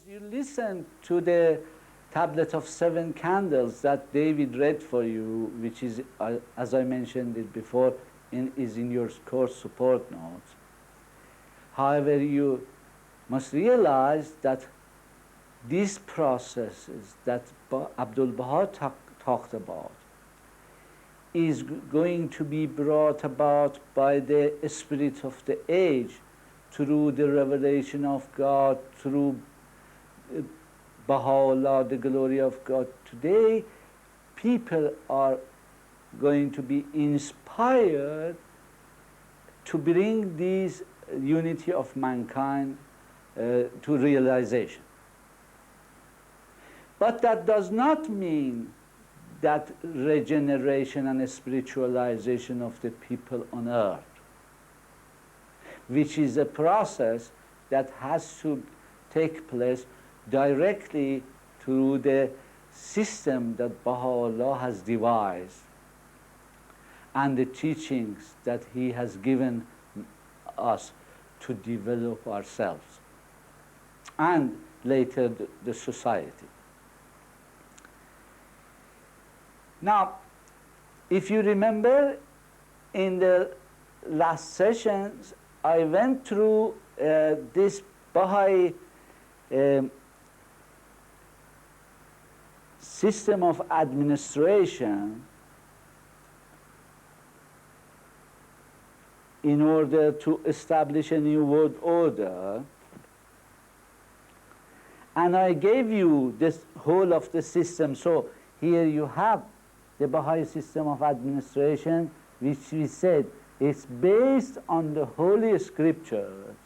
you listen to the tablet of 7 candles that David read for you, which is, as I mentioned it before, is in your course support notes. However, you must realize that these processes that Abdul Baha talked about is going to be brought about by the spirit of the age through the revelation of God, through Baha'u'llah, the glory of God. Today, people are going to be inspired to bring this unity of mankind to realization. But that does not mean that regeneration and spiritualization of the people on earth, which is a process that has to take place directly through the system that Baha'u'llah has devised and the teachings that he has given us to develop ourselves and later the society. Now, if you remember, in the last sessions, I went through this Baha'i system of administration in order to establish a new world order. And I gave you this whole of the system. So here you have the Baha'i system of administration, which we said is based on the Holy Scriptures.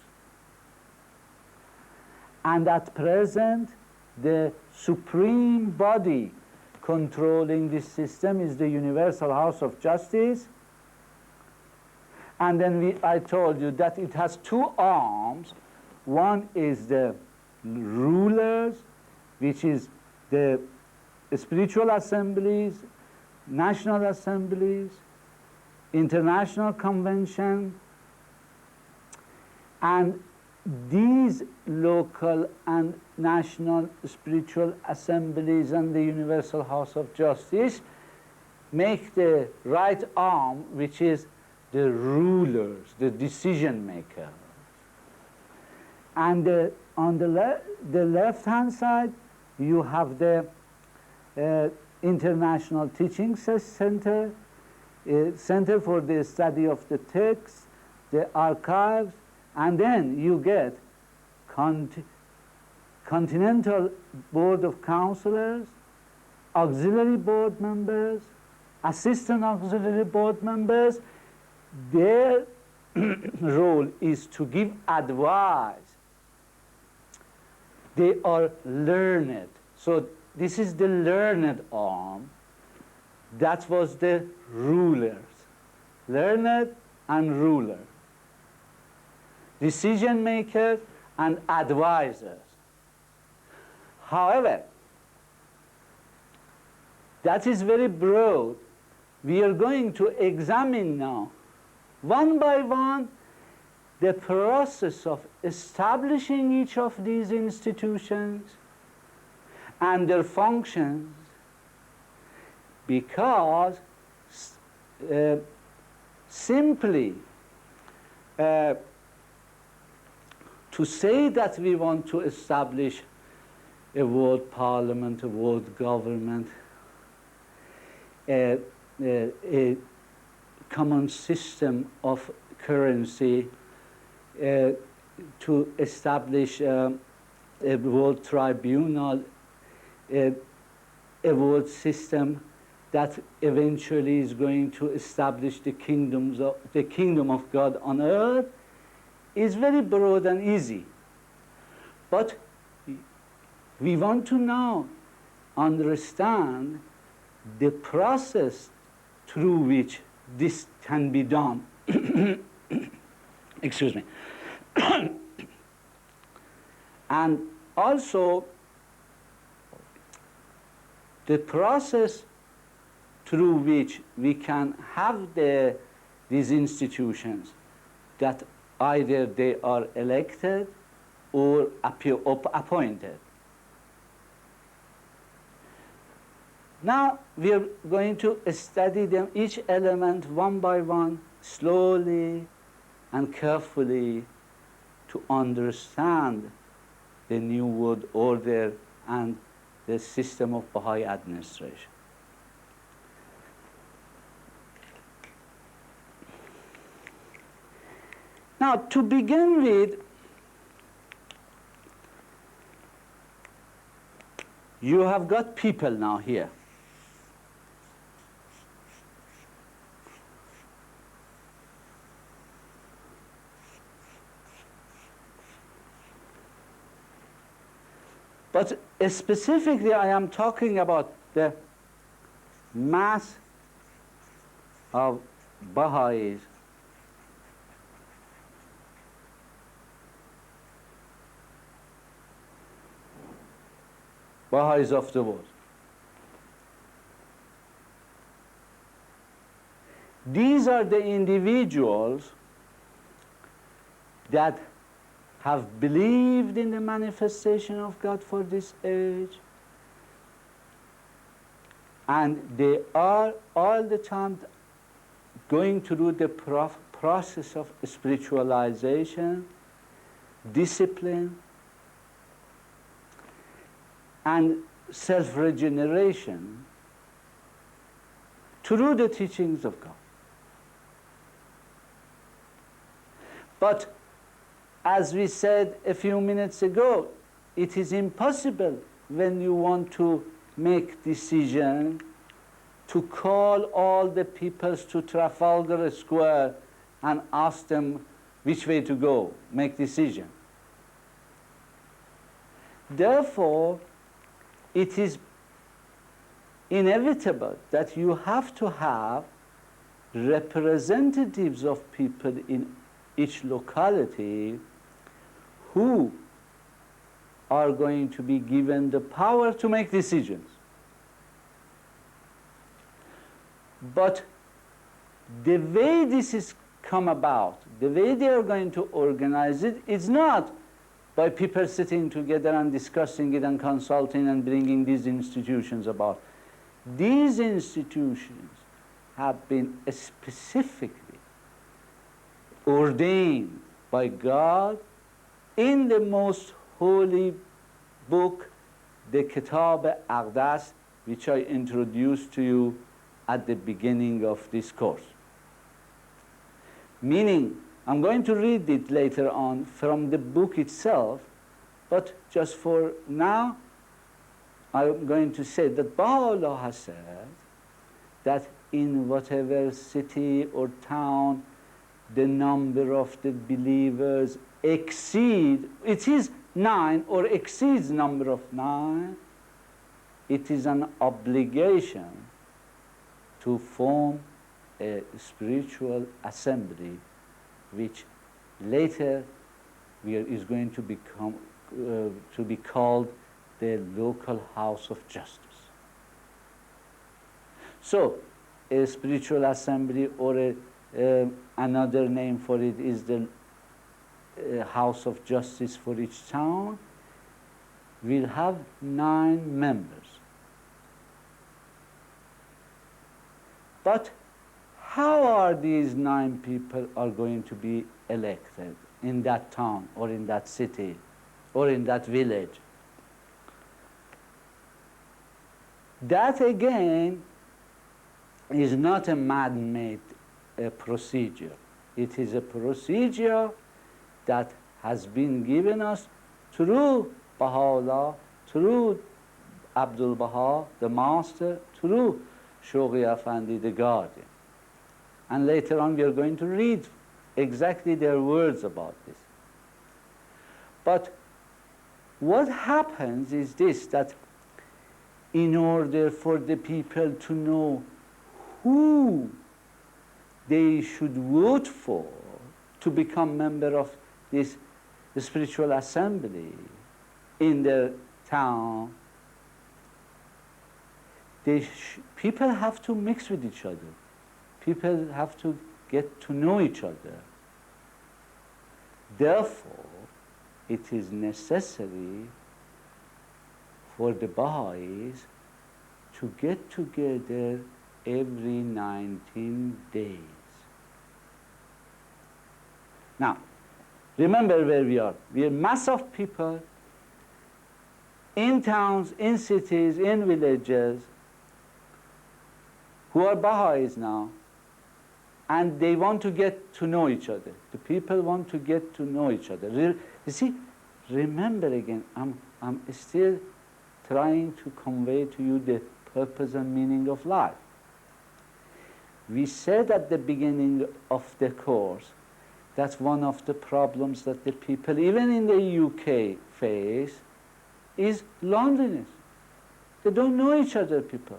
And at present, the supreme body controlling this system is the Universal House of Justice. And then I told you that it has 2 arms. One is the rulers, which is the spiritual assemblies, national assemblies, international convention, and these local and national spiritual assemblies and the Universal House of Justice make the right arm, which is the rulers, the decision makers. And on the left-hand side, you have the International Teaching Center, Center for the Study of the Text, the archives, and then you get Continental Board of Counselors, auxiliary board members, assistant auxiliary board members. Their role is to give advice. They are learned. So this is the learned arm. That was the rulers. Learned and ruler. Decision makers and advisors. However, that is very broad. We are going to examine now, one by one, the process of establishing each of these institutions and their functions, because simply to say that we want to establish a world parliament, a world government, a common system of currency, to establish a world tribunal, a world system that eventually is going to establish the kingdom of God on earth, is very broad and easy. But we want to now understand the process through which this can be done. Excuse me. And also the process through which we can have these institutions, that either they are elected or appointed. Now we are going to study them, each element one by one, slowly and carefully, to understand the New World Order and the system of Baha'i administration. Now, to begin with, you have got people now here. But specifically, I am talking about the mass of Baha'is of the world. These are the individuals that have believed in the manifestation of God for this age, and they are all the time going through the process of spiritualization, discipline, and self-regeneration through the teachings of God. But as we said a few minutes ago, it is impossible when you want to make decision to call all the peoples to Trafalgar Square and ask them which way to go, make decision. Therefore, it is inevitable that you have to have representatives of people in each locality who are going to be given the power to make decisions. But the way this is come about, the way they are going to organize it, is not by people sitting together and discussing it and consulting and bringing these institutions about. These institutions have been specifically ordained by God in the most holy book, the Kitab Aqdas, which I introduced to you at the beginning of this course. Meaning, I'm going to read it later on from the book itself, but just for now, I'm going to say that Baha'u'llah has said that in whatever city or town the number of the believers exceed, it is 9 or exceeds number of 9, it is an obligation to form a spiritual assembly, which later is going to become to be called the local house of justice. So, a spiritual assembly, or another name for it is the house of justice for each town, will have 9 members. But how are these 9 people are going to be elected in that town or in that city or in that village? That again is not a man-made procedure. It is a procedure that has been given us through Baha'u'llah, through Abdul Baha, the master, through Shoghi Effendi, the guardian. And later on we are going to read exactly their words about this. But what happens is this, that in order for the people to know who they should vote for to become member of this spiritual assembly in their town, people have to mix with each other. People have to get to know each other. Therefore, it is necessary for the Baha'is to get together every 19 days. Now, remember where we are. We are mass of people in towns, in cities, in villages who are Baha'is now, and they want to get to know each other. The people want to get to know each other. You see, remember again, I'm still trying to convey to you the purpose and meaning of life. We said at the beginning of the course that one of the problems that the people, even in the UK, face is loneliness. They don't know each other, people.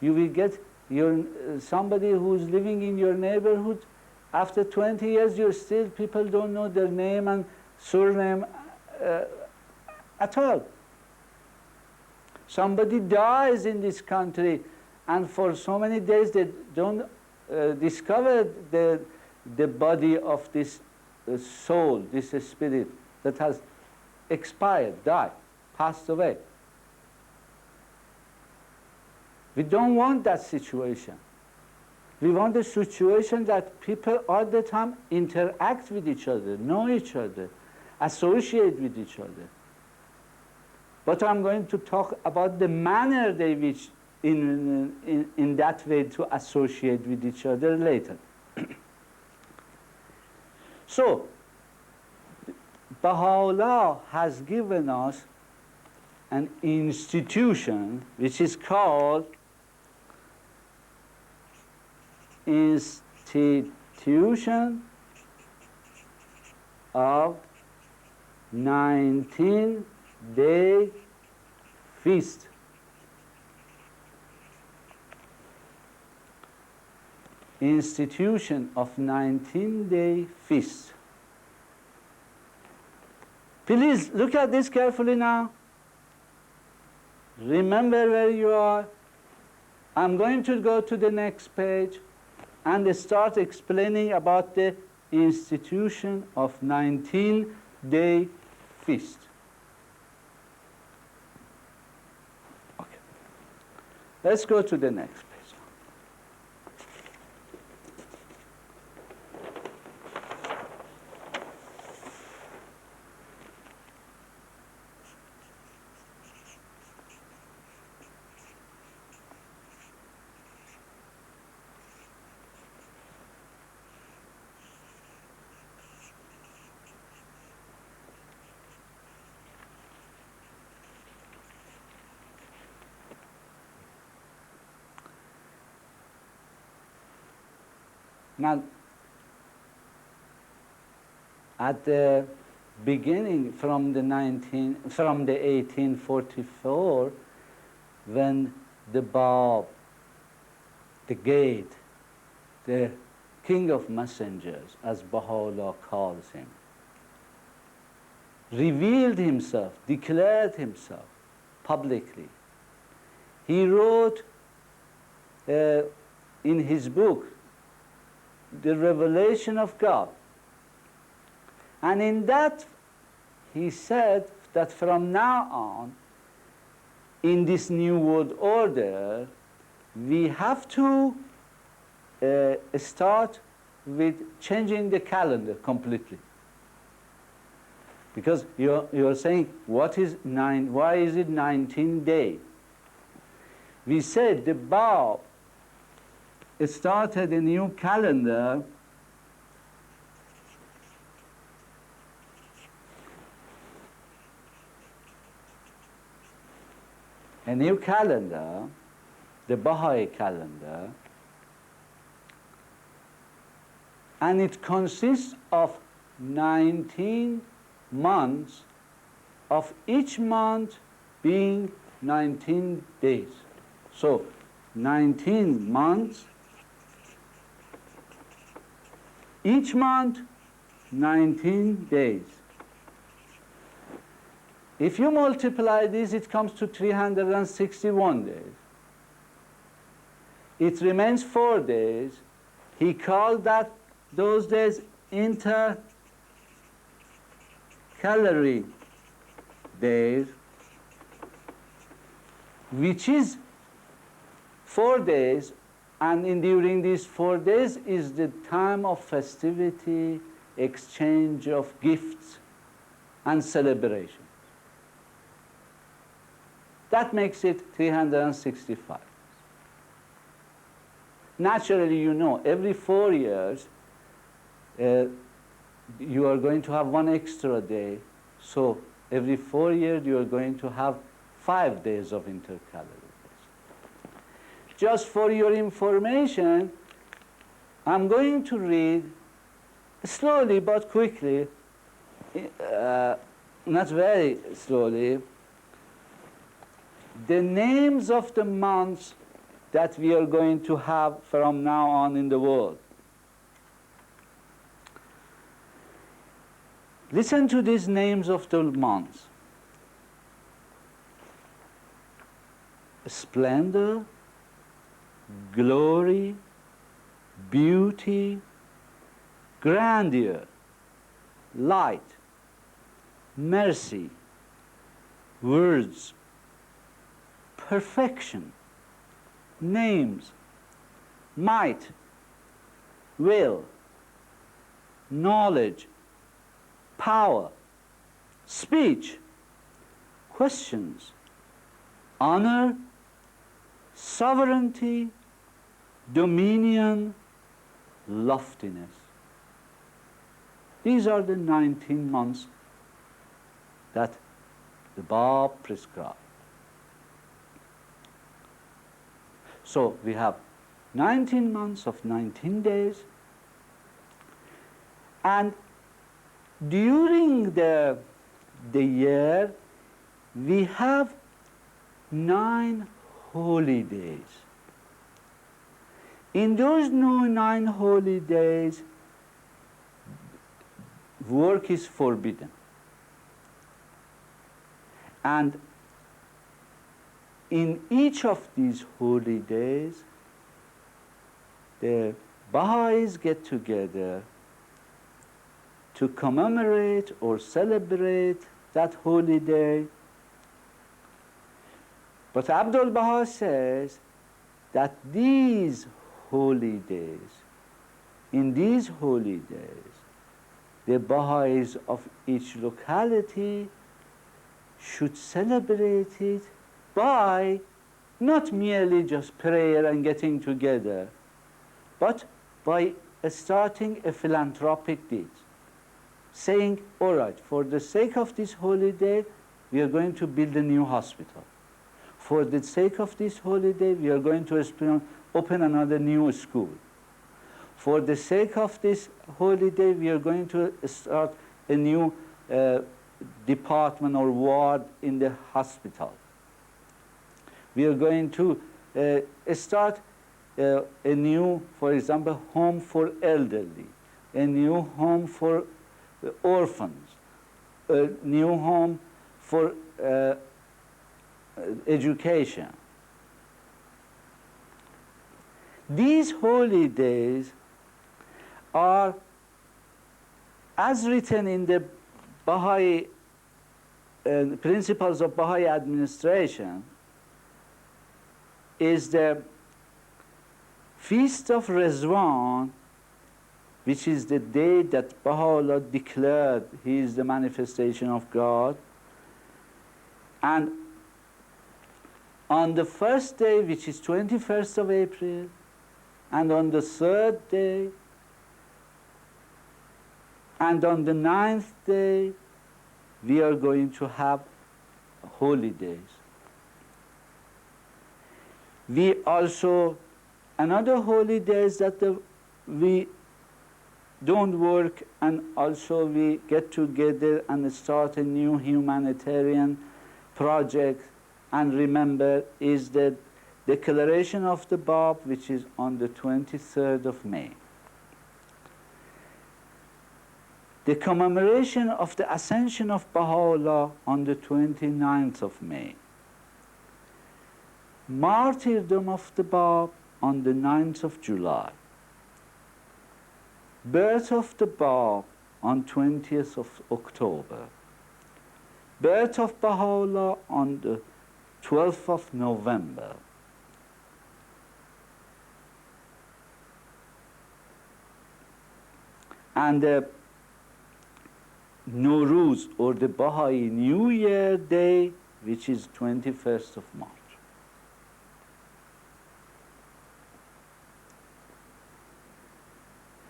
You will get somebody who's living in your neighborhood, after 20 years, people don't know their name and surname at all. Somebody dies in this country, and for so many days they don't discover the body of this soul, this spirit that has expired, died, passed away. We don't want that situation. We want a situation that people all the time interact with each other, know each other, associate with each other. But I'm going to talk about the manner they wish in that way to associate with each other later. So, Baha'u'llah has given us an institution which is called Institution of 19-day feast. Institution of 19-day feast. Please look at this carefully now. Remember where you are. I'm going to go to the next page and start explaining about the institution of 19-day feast. Okay. Let's go to the next page. Now, at the beginning, from the 1844, when the Bab, the Gate, the King of Messengers, as Baha'u'llah calls him, revealed himself, declared himself publicly. He wrote in his book, The Revelation of God. And in that, he said that from now on, in this new world order, we have to start with changing the calendar completely. Because you're saying, why is it 19 days? We said the Bab started a new calendar the Baha'i calendar, and it consists of 19 months, of each month being 19 days. So 19 months, each month 19 days. If you multiply this, it comes to 361 days. It remains 4 days. He called those days intercalary days. which is 4 days, and during these 4 days is the time of festivity, exchange of gifts, and celebration. That makes it 365. Naturally, you know, every 4 years, you are going to have 1 extra day. So every 4 years, you are going to have 5 days of intercalary days. Just for your information, I'm going to read slowly but quickly, not very slowly, the names of the months that we are going to have from now on in the world. Listen to these names of the months. Splendor, glory, beauty, grandeur, light, mercy, words, perfection, names, might, will, knowledge, power, speech, questions, honor, sovereignty, dominion, loftiness. These are the 19 months that the Bab prescribed. So we have 19 months of 19 days, and during the year we have 9 holy days. In those 9 holy days, work is forbidden. And in each of these holy days, the Baha'is get together to commemorate or celebrate that holy day. But Abdul Baha says that these holy days, in these holy days, the Baha'is of each locality should celebrate it by not merely just prayer and getting together, but by starting a philanthropic deed, saying, all right, for the sake of this holy day, we are going to build a new hospital. For the sake of this holy day, we are going to open another new school. For the sake of this holy day, we are going to start a new department or ward in the hospital. We are going to start a new, for example, home for elderly, a new home for orphans, a new home for education. These holy days are, as written in the Baha'i principles of Baha'i administration, is the Feast of Rizwan, which is the day that Baha'u'llah declared he is the manifestation of God. And on the first day, which is 21st of April, and on the 3rd day, and on the 9th day, we are going to have holy days. We also, another holy days that we don't work, and also we get together and start a new humanitarian project and remember, is the declaration of the Bab, which is on the 23rd of May. The commemoration of the ascension of Baha'u'llah on the 29th of May. Martyrdom of the Bab on the 9th of July. Birth of the Bab on 20th of October. Birth of Baha'u'llah on the 12th of November. And the Nowruz, or the Baha'i New Year Day, which is 21st of March.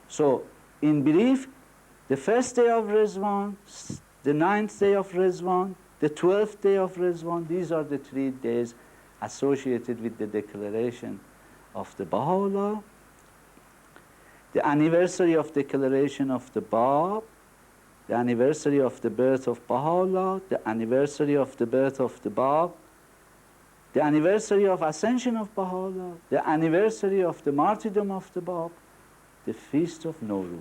So, in brief, the first day of Rizwan, the 9th day of Rizwan, the 12th day of Rizwan, these are the 3 days associated with the declaration of the Baha'u'llah. The anniversary of declaration of the Bab, the anniversary of the birth of Baha'u'llah, the anniversary of the birth of the Bab, the anniversary of ascension of Baha'u'llah, the anniversary of the martyrdom of the Bab, the feast of Nowruz.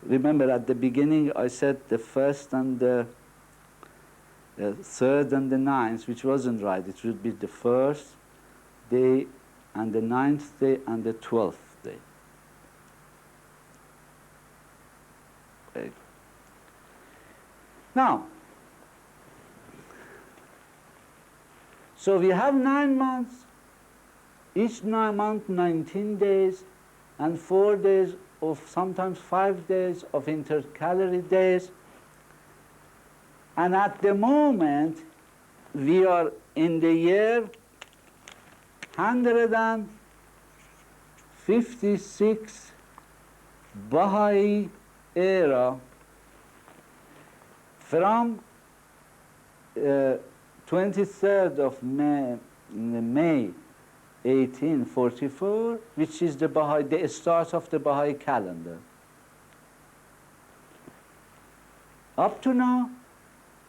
Remember, at the beginning I said the 1st and the 3rd and the 9th, which wasn't right. It should be the 1st day and the 9th day and the 12th day. Okay. Now, so we have 9 months, each month 19 days, and 4 days of sometimes 5 days of intercalary days. And at the moment, we are in the year 156 Baha'i era, from 23rd of May 1844, which is the start of the Baha'i calendar. Up to now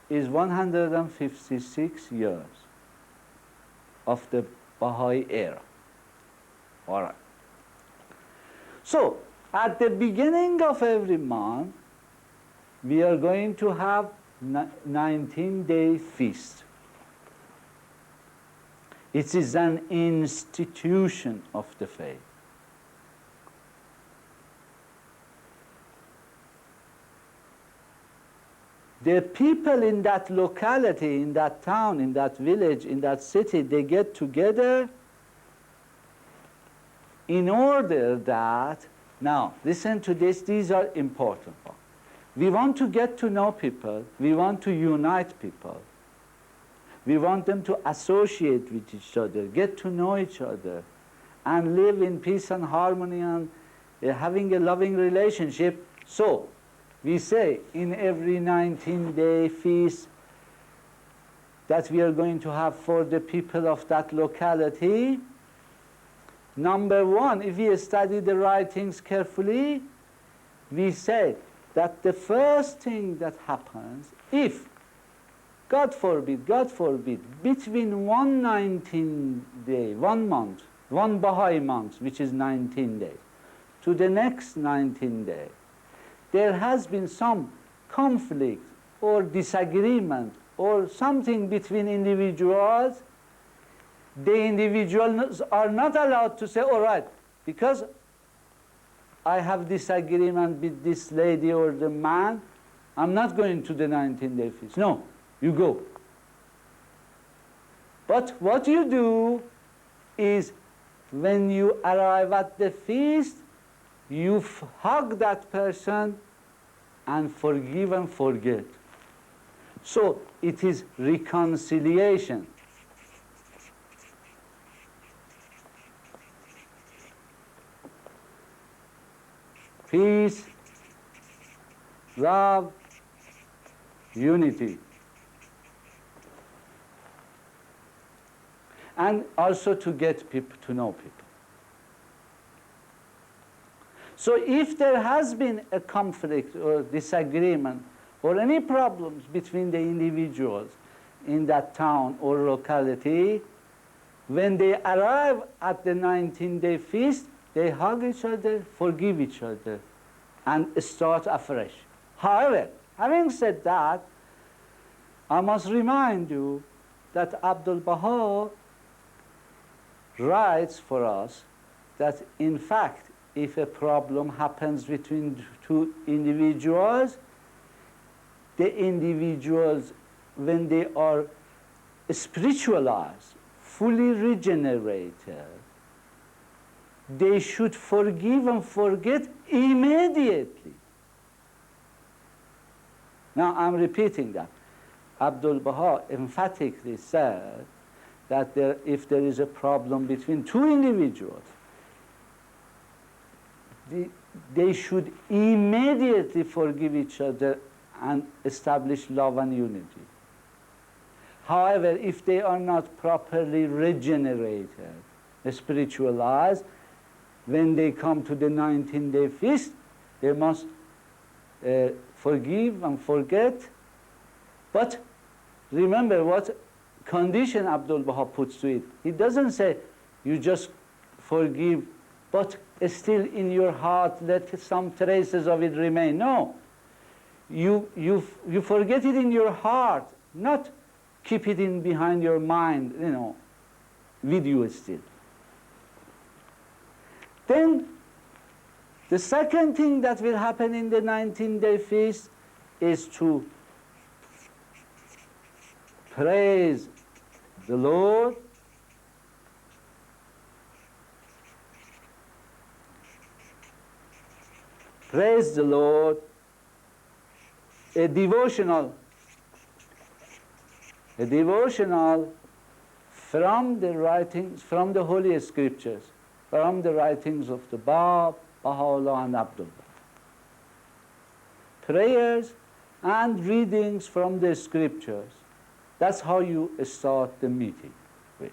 is 156 years of the Baha'i era. All right. So, at the beginning of every month, we are going to have 19-day feast. It is an institution of the faith. The people in that locality, in that town, in that village, in that city, they get together in order that, now listen to this, these are important. We want to get to know people, we want to unite people. We want them to associate with each other, get to know each other, and live in peace and harmony and having a loving relationship. So, we say in every 19-day feast that we are going to have for the people of that locality, number one, if we study the writings carefully, we say that the first thing that happens, if God forbid, between one 19-day, 1 month, one Baha'i month, which is 19 days, to the next 19 days, there has been some conflict or disagreement or something between individuals, the individuals are not allowed to say, all right, because I have disagreement with this lady or the man, I'm not going to the 19-day feast. No. You go. But what you do is, when you arrive at the feast, you hug that person and forgive and forget. So it is reconciliation. Peace, love, unity. And also to get people to know people. So if there has been a conflict or disagreement or any problems between the individuals in that town or locality, when they arrive at the 19-day feast, they hug each other, forgive each other, and start afresh. However, having said that, I must remind you that Abdul Baha writes for us that, in fact, if a problem happens between two individuals, the individuals, when they are spiritualized, fully regenerated, they should forgive and forget immediately. Now, I'm repeating that. Abdul Baha emphatically said that if there is a problem between two individuals, they should immediately forgive each other and establish love and unity. However, if they are not properly regenerated, spiritualized, when they come to the 19-day feast, they must forgive and forget. But remember what condition Abdul Baha puts to it. He doesn't say you just forgive, but still in your heart let some traces of it remain. No. You forget it in your heart, not keep it in behind your mind, with you still. Then the second thing that will happen in the 19-day feast is to praise the Lord, praise the Lord, a devotional from the writings, from the Holy Scriptures, from the writings of the Bab, Baha'u'llah, and Abdullah. Prayers and readings from the Scriptures. That's how you start the meeting with.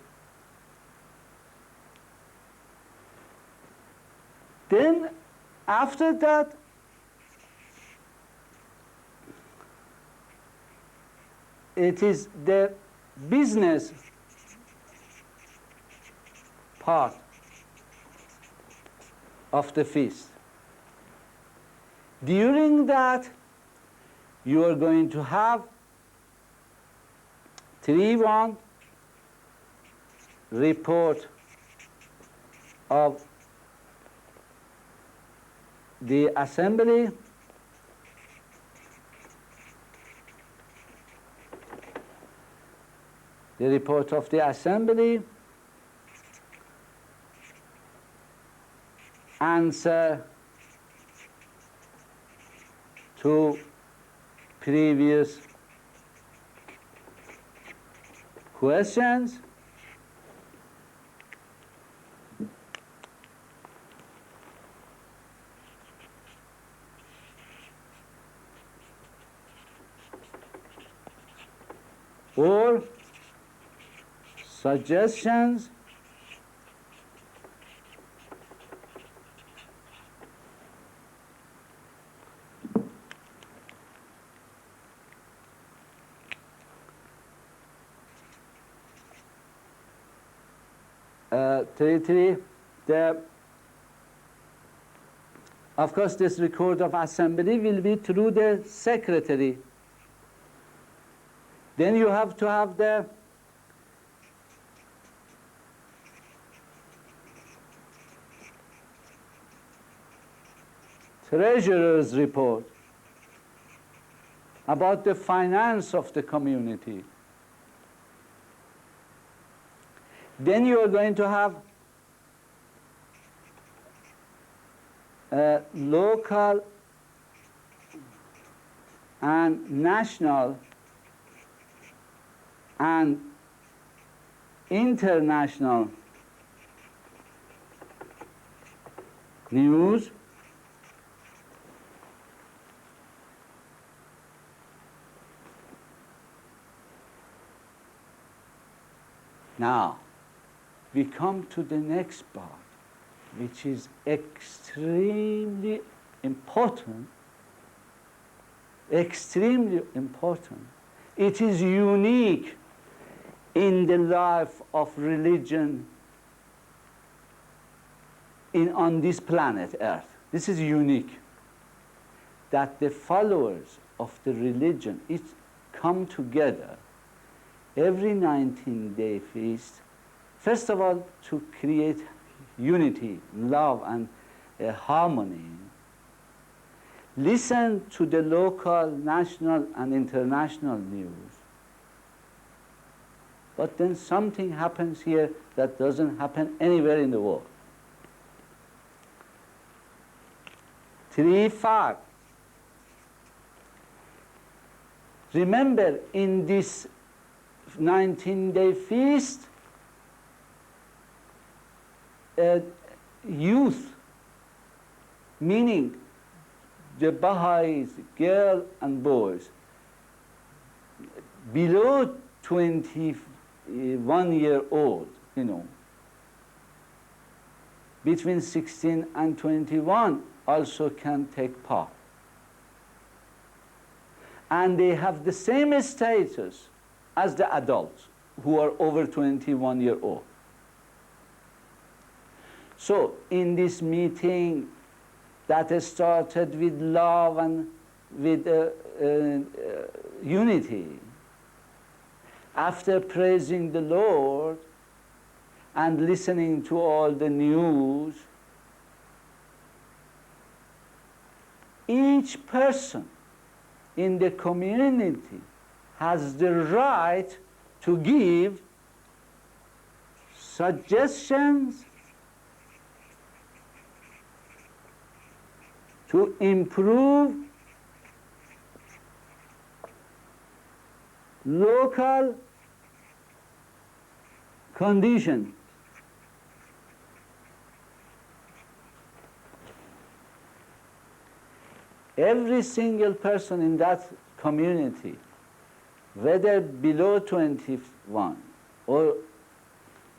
Then, after that, it is the business part of the feast. During that, you are going to have 3-1 report of the assembly, answer to previous questions, or suggestions of course, this record of assembly will be through the secretary. Then you have to have the treasurer's report about the finance of the community. Then you are going to have local and national and international news. Now, we come to the next part, which is extremely important. Extremely important. It is unique in the life of religion on this planet Earth. This is unique, that the followers of the religion come together every 19-day feast, first of all, to create unity, love, and harmony. listen to the local, national, and international news. But then something happens here that doesn't happen anywhere in the world. 3 facts. Remember, in this 19-day feast, youth, meaning the Baha'is, girls and boys, below 21 year old, between 16 and 21 also can take part. And they have the same status as the adults who are over 21 year old. So in this meeting that started with love and with unity, after praising the Lord and listening to all the news, each person in the community has the right to give suggestions to improve local conditions. Every single person in that community, whether below 21 or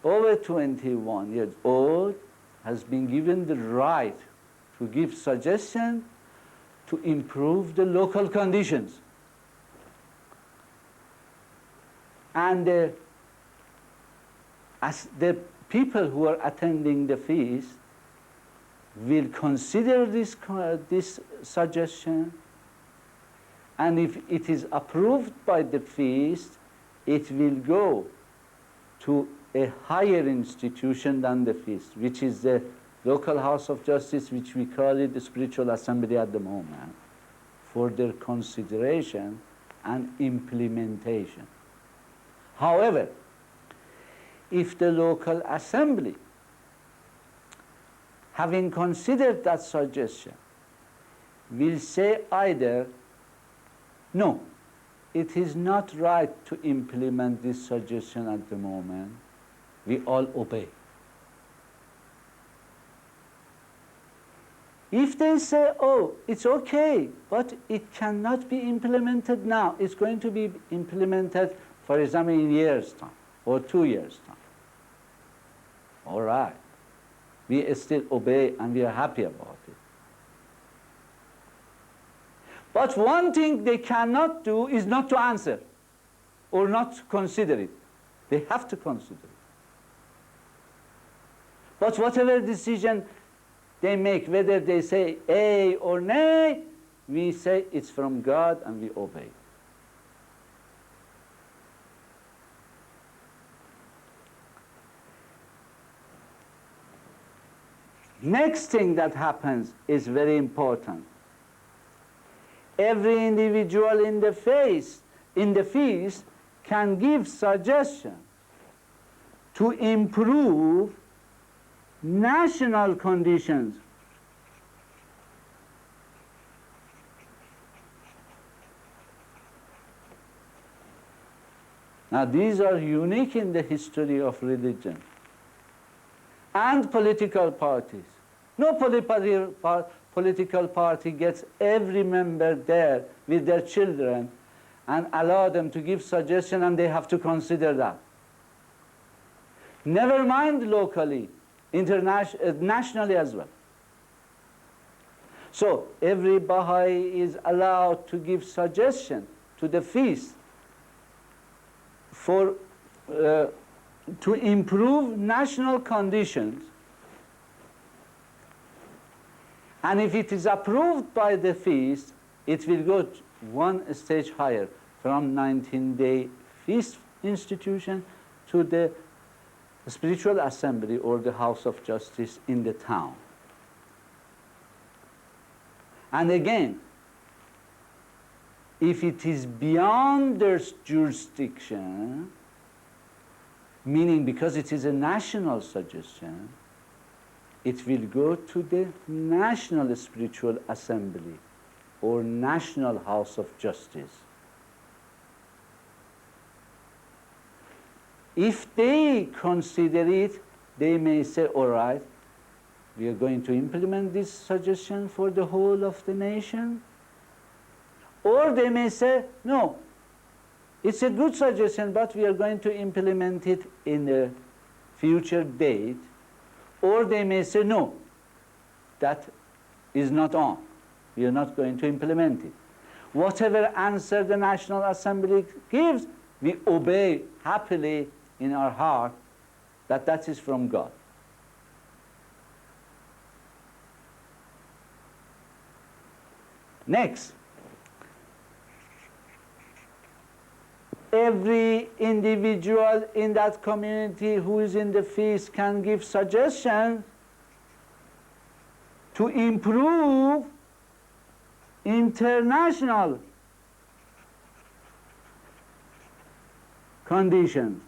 over 21 years old, has been given the right to give suggestions to improve the local conditions. And as the people who are attending the feast will consider this suggestion, and if it is approved by the feast, it will go to a higher institution than the feast, which is the local house of justice, which we call it the spiritual assembly at the moment, for their consideration and implementation. However, if the local assembly, having considered that suggestion, will say either, no, it is not right to implement this suggestion at the moment, we all obey. If they say, oh, it's okay, but it cannot be implemented now, it's going to be implemented, for example, in a year's time or 2 years' time. All right. We still obey and we are happy about it. But one thing they cannot do is not to answer or not to consider it. They have to consider it. But whatever decision they make, whether they say A or nay, we say it's from God and we obey. Next thing that happens is very important. Every individual in the feast can give suggestions to improve national conditions. Now these are unique in the history of religion and political parties. No political party gets every member there with their children and allow them to give suggestions and they have to consider that. Never mind locally, nationally as well. So every Baha'i is allowed to give suggestion to the feast for to improve national conditions, and if it is approved by the feast, it will go one stage higher from 19-day feast institution to the spiritual assembly or the house of justice in the town. And again, if it is beyond their jurisdiction, meaning because it is a national suggestion, it will go to the National Spiritual Assembly or National House of Justice. If they consider it, they may say, all right, we are going to implement this suggestion for the whole of the nation. Or they may say, no, it's a good suggestion, but we are going to implement it in a future date. Or they may say, no, that is not on. We are not going to implement it. Whatever answer the National Assembly gives, we obey happily in our heart that that is from God. Next, every individual in that community who is in the feast can give suggestions to improve international conditions.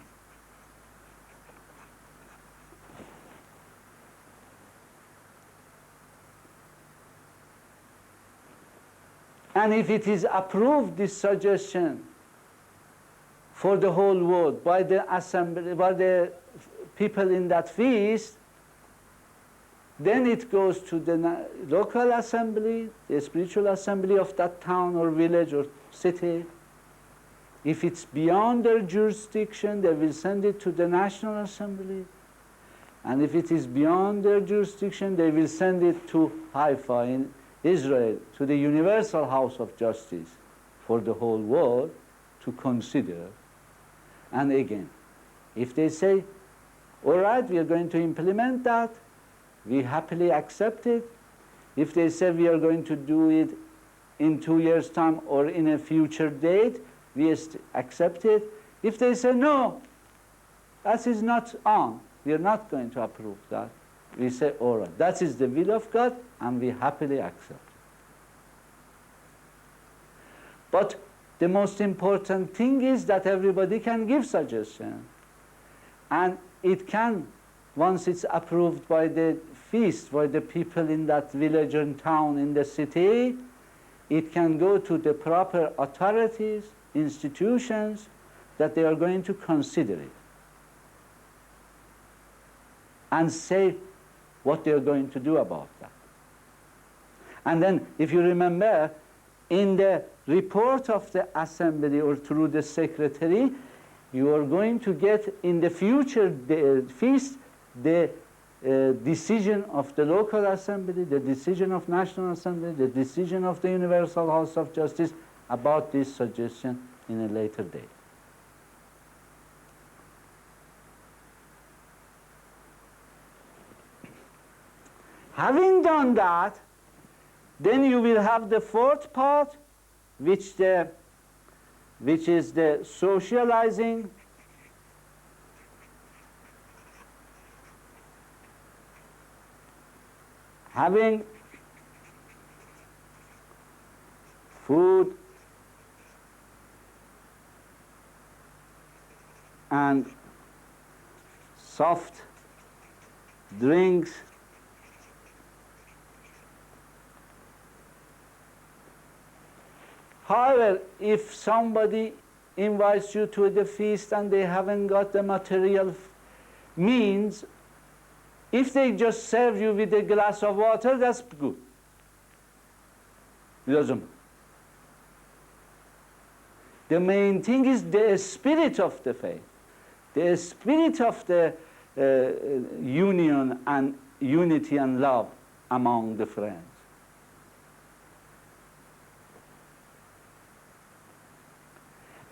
And if it is approved, this suggestion, for the whole world by the assembly, by the people in that feast, then it goes to the local assembly, the spiritual assembly of that town or village or city. If it's beyond their jurisdiction, they will send it to the National Assembly. And if it is beyond their jurisdiction, they will send it to Haifa in Israel, to the Universal House of Justice for the whole world to consider. And again, if they say, all right, we are going to implement that, we happily accept it. If they say we are going to do it in 2 years' time or in a future date, we accept it. If they say, no, that is not on, we are not going to approve that, we say, all right, that is the will of God, and we happily accept. But the most important thing is that everybody can give suggestions. And it can, once it's approved by the feast, by the people in that village and town in the city, it can go to the proper authorities, institutions, that they are going to consider it. And say what they are going to do about that. And then, if you remember, in the report of the assembly or through the secretary, you are going to get in the future feast the decision of the local assembly, the decision of National Assembly, the decision of the Universal House of Justice about this suggestion in a later date. Having done that, then you will have the fourth part, which is the socializing. Having food and soft drinks However, if somebody invites you to the feast and they haven't got the material means, if they just serve you with a glass of water, that's good. It doesn't. The main thing is the spirit of the faith, the spirit of the union and unity and love among the friends.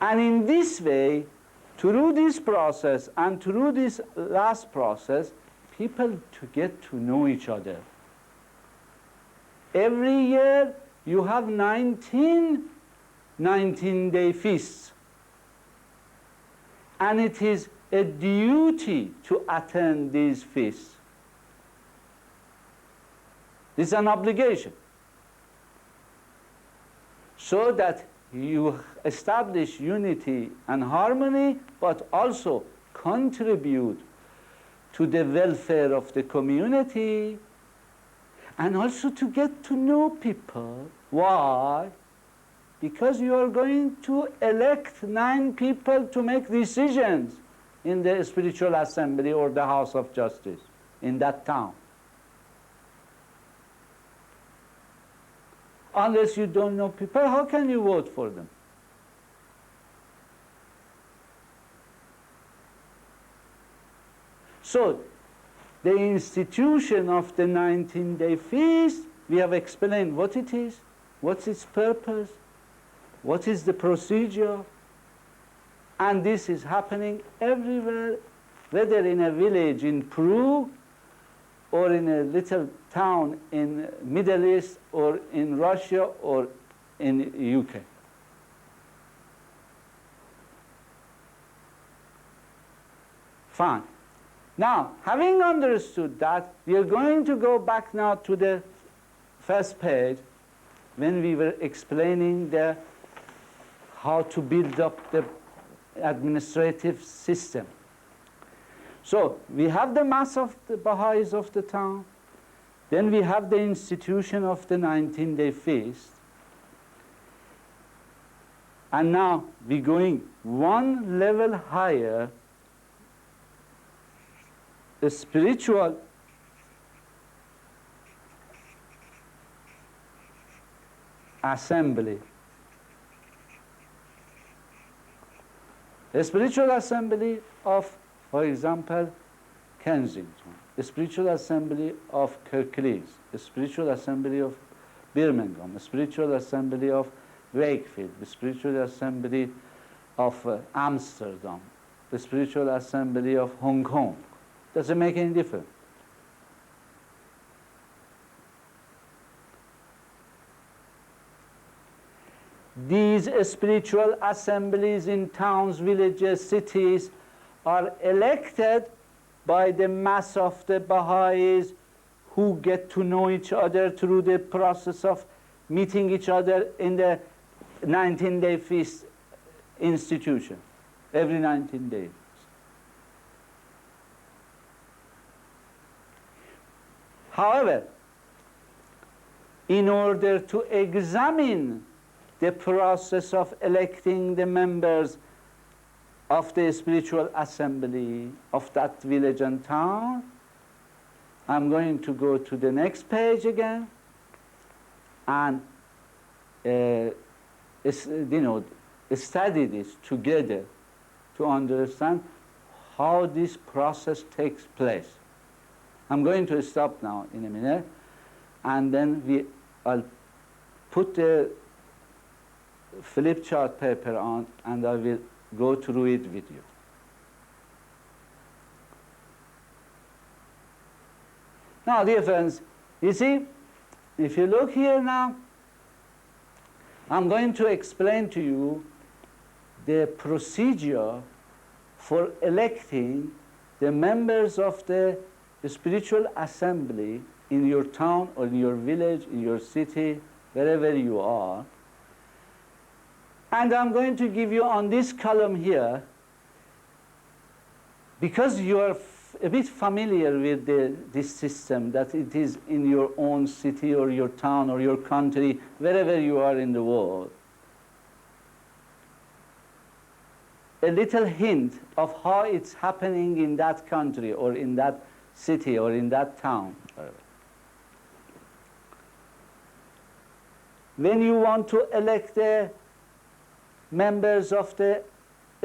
And in this way, through this process and through this last process, people to get to know each other. Every year you have 19-day feasts. And it is a duty to attend these feasts. It's an obligation. So that you establish unity and harmony, but also contribute to the welfare of the community, and also to get to know people. Why? Because you are going to elect 9 people to make decisions in the spiritual assembly or the house of justice in that town. Unless you don't know people, how can you vote for them? So, the institution of the 19-day feast, we have explained what it is, what's its purpose, what is the procedure, and this is happening everywhere, whether in a village in Peru, or in a little town in Middle East, or in Russia, or in UK. Fine. Now, having understood that, we are going to go back now to the first page when we were explaining how to build up the administrative system. So we have the mass of the Baha'is of the town, then we have the institution of the 19-day feast, and now we're going one level higher, the spiritual assembly. The spiritual assembly of, for example, Kensington, the spiritual assembly of Kirklees, the spiritual assembly of Birmingham, the spiritual assembly of Wakefield, the spiritual assembly of Amsterdam, the spiritual assembly of Hong Kong. Does it make any difference? These spiritual assemblies in towns, villages, cities are elected by the mass of the Baha'is who get to know each other through the process of meeting each other in the 19-day feast institution, every 19 days. However, in order to examine the process of electing the members of the spiritual assembly of that village and town, I'm going to go to the next page again and study this together to understand how this process takes place. I'm going to stop now in a minute, and then I'll put the flip chart paper on, and I will go through it with you. Now, dear friends, you see, if you look here now, I'm going to explain to you the procedure for electing the members of the spiritual assembly in your town or in your village, in your city, wherever you are. And I'm going to give you on this column here, because you are a bit familiar with this system, that it is in your own city or your town or your country, wherever you are in the world. A little hint of how it's happening in that country or in that city or in that town. When you want to elect the members of the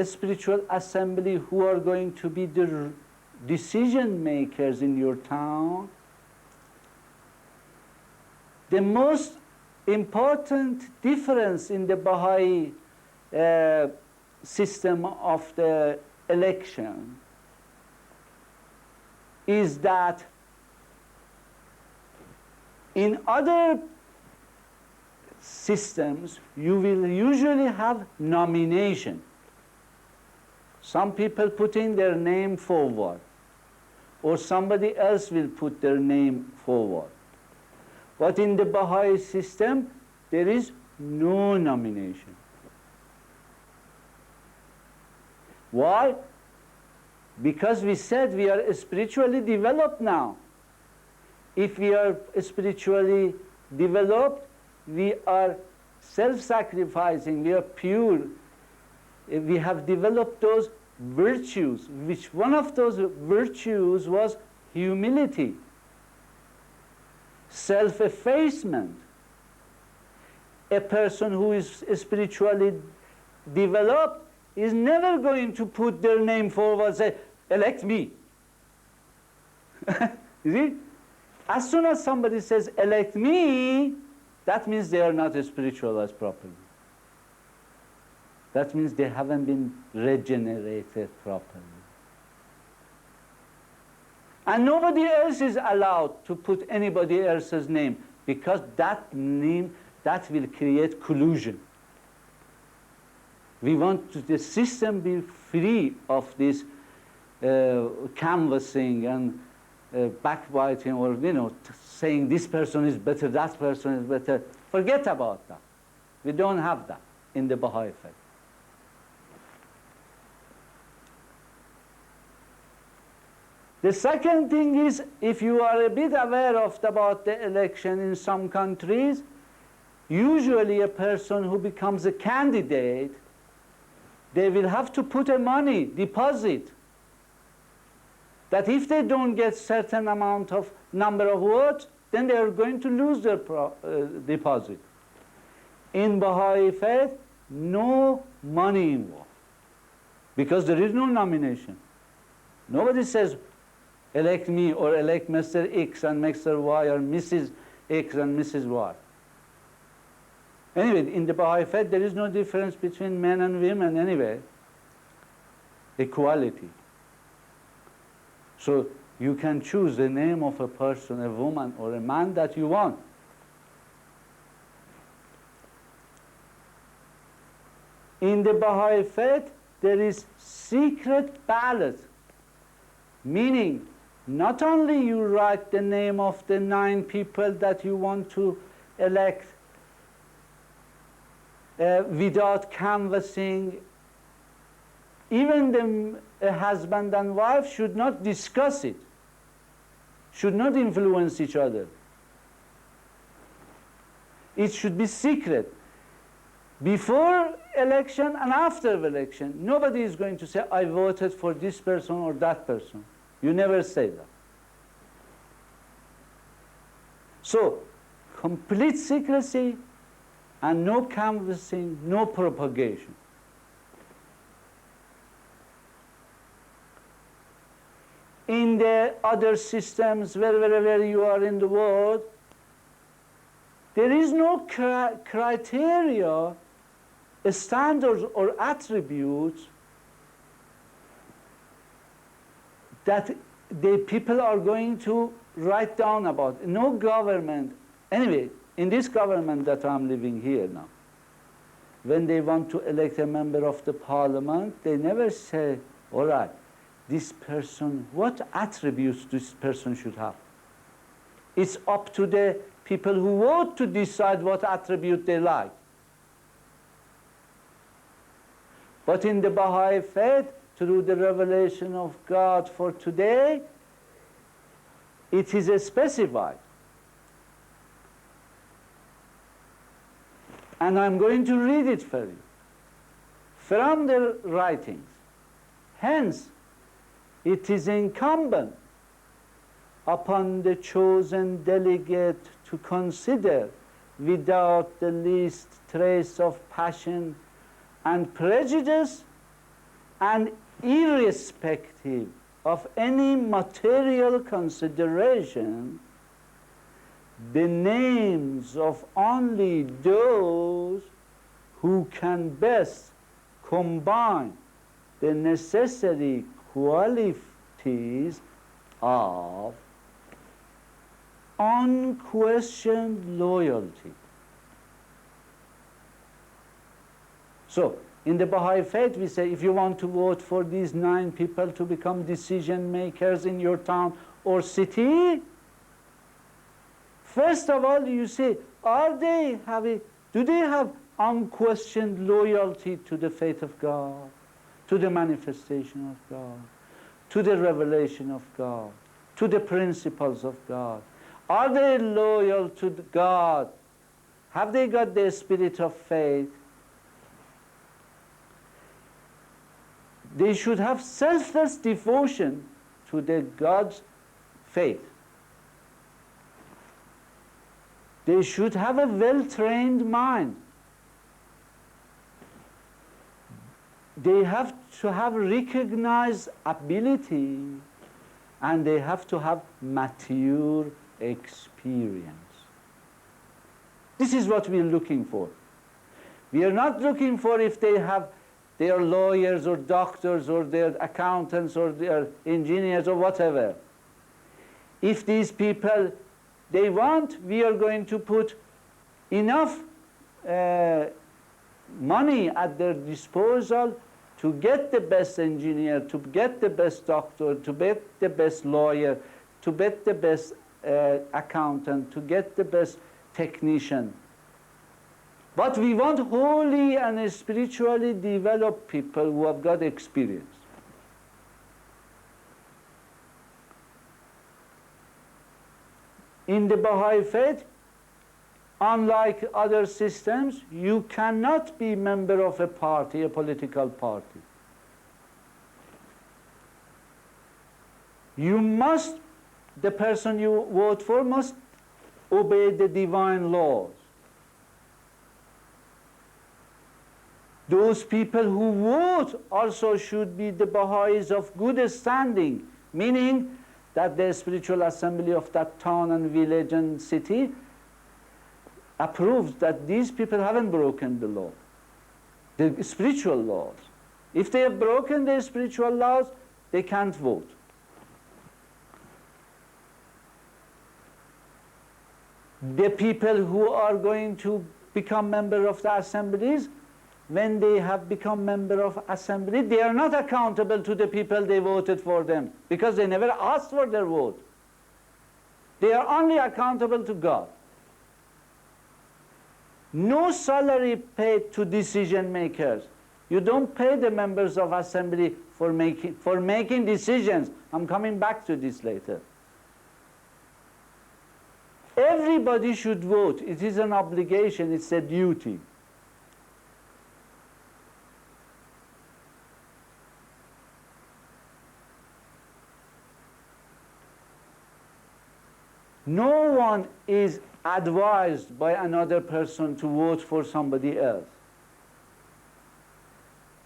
spiritual assembly who are going to be the decision makers in your town, the most important difference in the Baha'i system of the election is that in other systems you will usually have nomination. Some people putting their name forward, or somebody else will put their name forward. But in the Baha'i system, there is no nomination. Why? Because we said we are spiritually developed now. If we are spiritually developed, we are self-sacrificing, we are pure. We have developed those virtues, which one of those virtues was humility, self-effacement. A person who is spiritually developed is never going to put their name forward and say, elect me. You see? As soon as somebody says, elect me, that means they are not spiritualized properly. That means they haven't been regenerated properly. And nobody else is allowed to put anybody else's name, because that name, that will create collusion. We want the system be free of this canvassing and backbiting, or saying this person is better, that person is better. Forget about that. We don't have that in the Baha'i faith. The second thing is, if you are a bit aware about the election in some countries, usually a person who becomes a candidate, they will have to put a money deposit, that if they don't get certain amount of number of votes, then they are going to lose their deposit. In Baha'i faith, no money involved, because there is no nomination. Nobody says, elect me, or elect Mr. X and Mr. Y, or Mrs. X and Mrs. Y. Anyway, in the Baha'i faith, there is no difference between men and women anyway. Equality. So you can choose the name of a person, a woman or a man that you want. In the Baha'i faith, there is secret ballot, meaning not only you write the name of the 9 people that you want to elect without canvassing. Even the husband and wife should not discuss it, should not influence each other. It should be secret. Before election and after election, nobody is going to say, I voted for this person or that person. You never say that. So, complete secrecy and no canvassing, no propagation. In the other systems, wherever you are in the world, there is no criteria, standards or attributes that the people are going to write down about. No government. Anyway, in this government that I'm living here now, when they want to elect a member of the parliament, they never say, all right, this person, what attributes this person should have? It's up to the people who vote to decide what attribute they like. But in the Baha'i faith, through the revelation of God for today, it is specified. And I'm going to read it for you from the writings. Hence, it is incumbent upon the chosen delegate to consider without the least trace of passion and prejudice, and irrespective of any material consideration, the names of only those who can best combine the necessary qualities of unquestioned loyalty. So, in the Baha'i faith, we say, if you want to vote for these 9 people to become decision makers in your town or city, first of all, you say, do they have unquestioned loyalty to the faith of God, to the manifestation of God, to the revelation of God, to the principles of God? Are they loyal to God? Have they got the spirit of faith? They should have selfless devotion to the God's faith. They should have a well-trained mind. They have to have recognized ability, and they have to have mature experience. This is what we're looking for. We are not looking for if they are lawyers or doctors or they're accountants or they're engineers or whatever. If these people, they want, we are going to put enough money at their disposal to get the best engineer, to get the best doctor, to get the best lawyer, to get the best accountant, to get the best technician. But we want holy and spiritually developed people who have got experience. In the Baha'i faith, unlike other systems, you cannot be member of a party, a political party. You must, the person you vote for must obey the divine laws. Those people who vote also should be the Baha'is of good standing, meaning that the spiritual assembly of that town and village and city approves that these people haven't broken the law, the spiritual laws. If they have broken the spiritual laws, they can't vote. The people who are going to become members of the assemblies, when they have become member of assembly, they are not accountable to the people they voted for them, because they never asked for their vote. They are only accountable to God. No salary paid to decision makers. You don't pay the members of assembly for making decisions. I'm coming back to this later. Everybody should vote. It is an obligation, it's a duty. No one is advised by another person to vote for somebody else.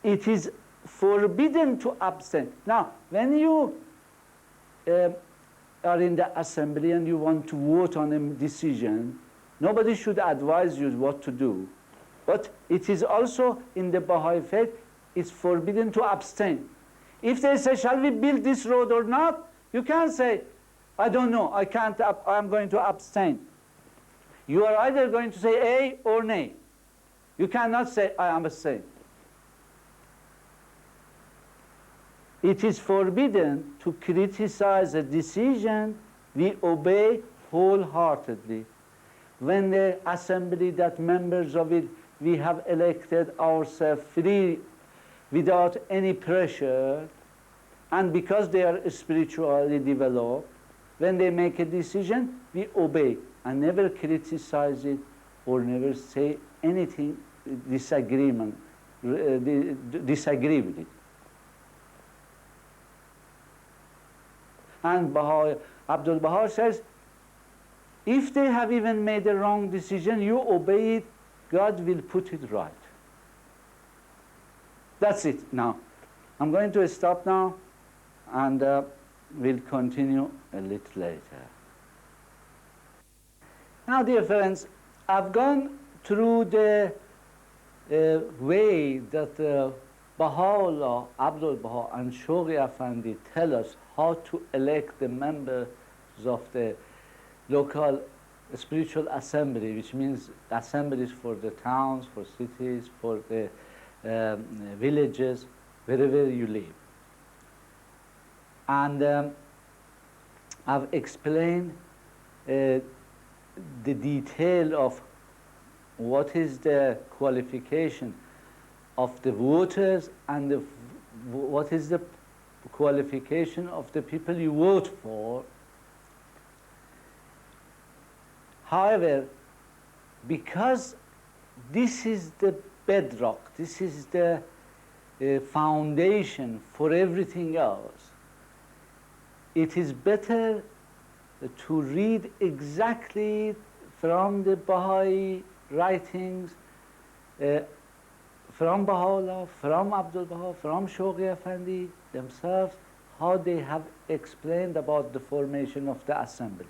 It is forbidden to abstain. Now, when you are in the assembly and you want to vote on a decision, nobody should advise you what to do. But it is also in the Baha'i faith, it's forbidden to abstain. If they say, shall we build this road or not, you can't say, I don't know, I can't, I'm going to abstain. You are either going to say A or nay. You cannot say, I am abstain. It is forbidden to criticize a decision we obey wholeheartedly. When the assembly, that members of it, we have elected ourselves free, without any pressure, and because they are spiritually developed, when they make a decision, we obey and never criticize it or never say anything disagree with it. And Abdul Baha says, if they have even made a wrong decision, you obey it, God will put it right. That's it now. I'm going to stop now, and we'll continue a little later. Now, dear friends, I've gone through the way that Baha'u'llah, Abdul Baha, and Shoghi Effendi tell us how to elect the members of the local spiritual assembly, which means assemblies for the towns, for cities, for the villages, wherever you live. And I've explained the detail of what is the qualification of the voters and the what is the qualification of the people you vote for. However, because this is the bedrock, this is the foundation for everything else, it is better to read exactly from the Baha'i writings, from Baha'u'llah, from Abdul Baha, from Shoghi Effendi themselves, how they have explained about the formation of the assembly.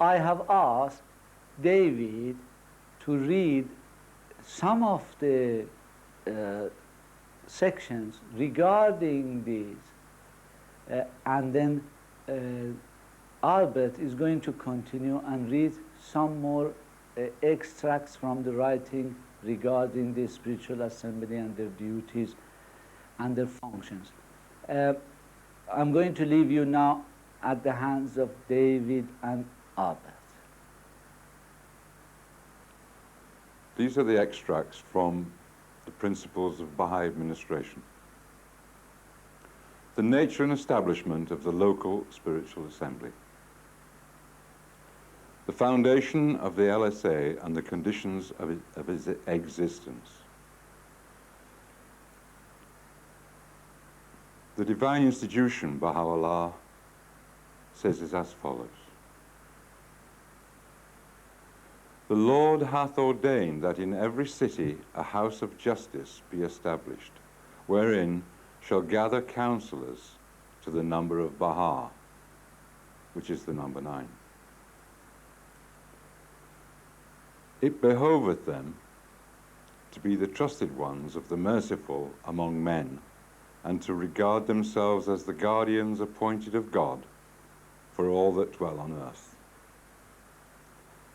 I have asked David to read some of the sections regarding these, and then Albert is going to continue and read some more extracts from the writing regarding the spiritual assembly and their duties and their functions. I'm going to leave you now at the hands of David and Albert. These are the extracts from the Principles of Baha'i Administration. The nature and establishment of the local spiritual assembly. The foundation of the LSA and the conditions of its existence. The divine institution, Baha'u'llah, says is as follows. The Lord hath ordained that in every city a house of justice be established, wherein shall gather counselors to the number of Baha, which is the number 9. It behoveth them to be the trusted ones of the merciful among men, and to regard themselves as the guardians appointed of God for all that dwell on earth.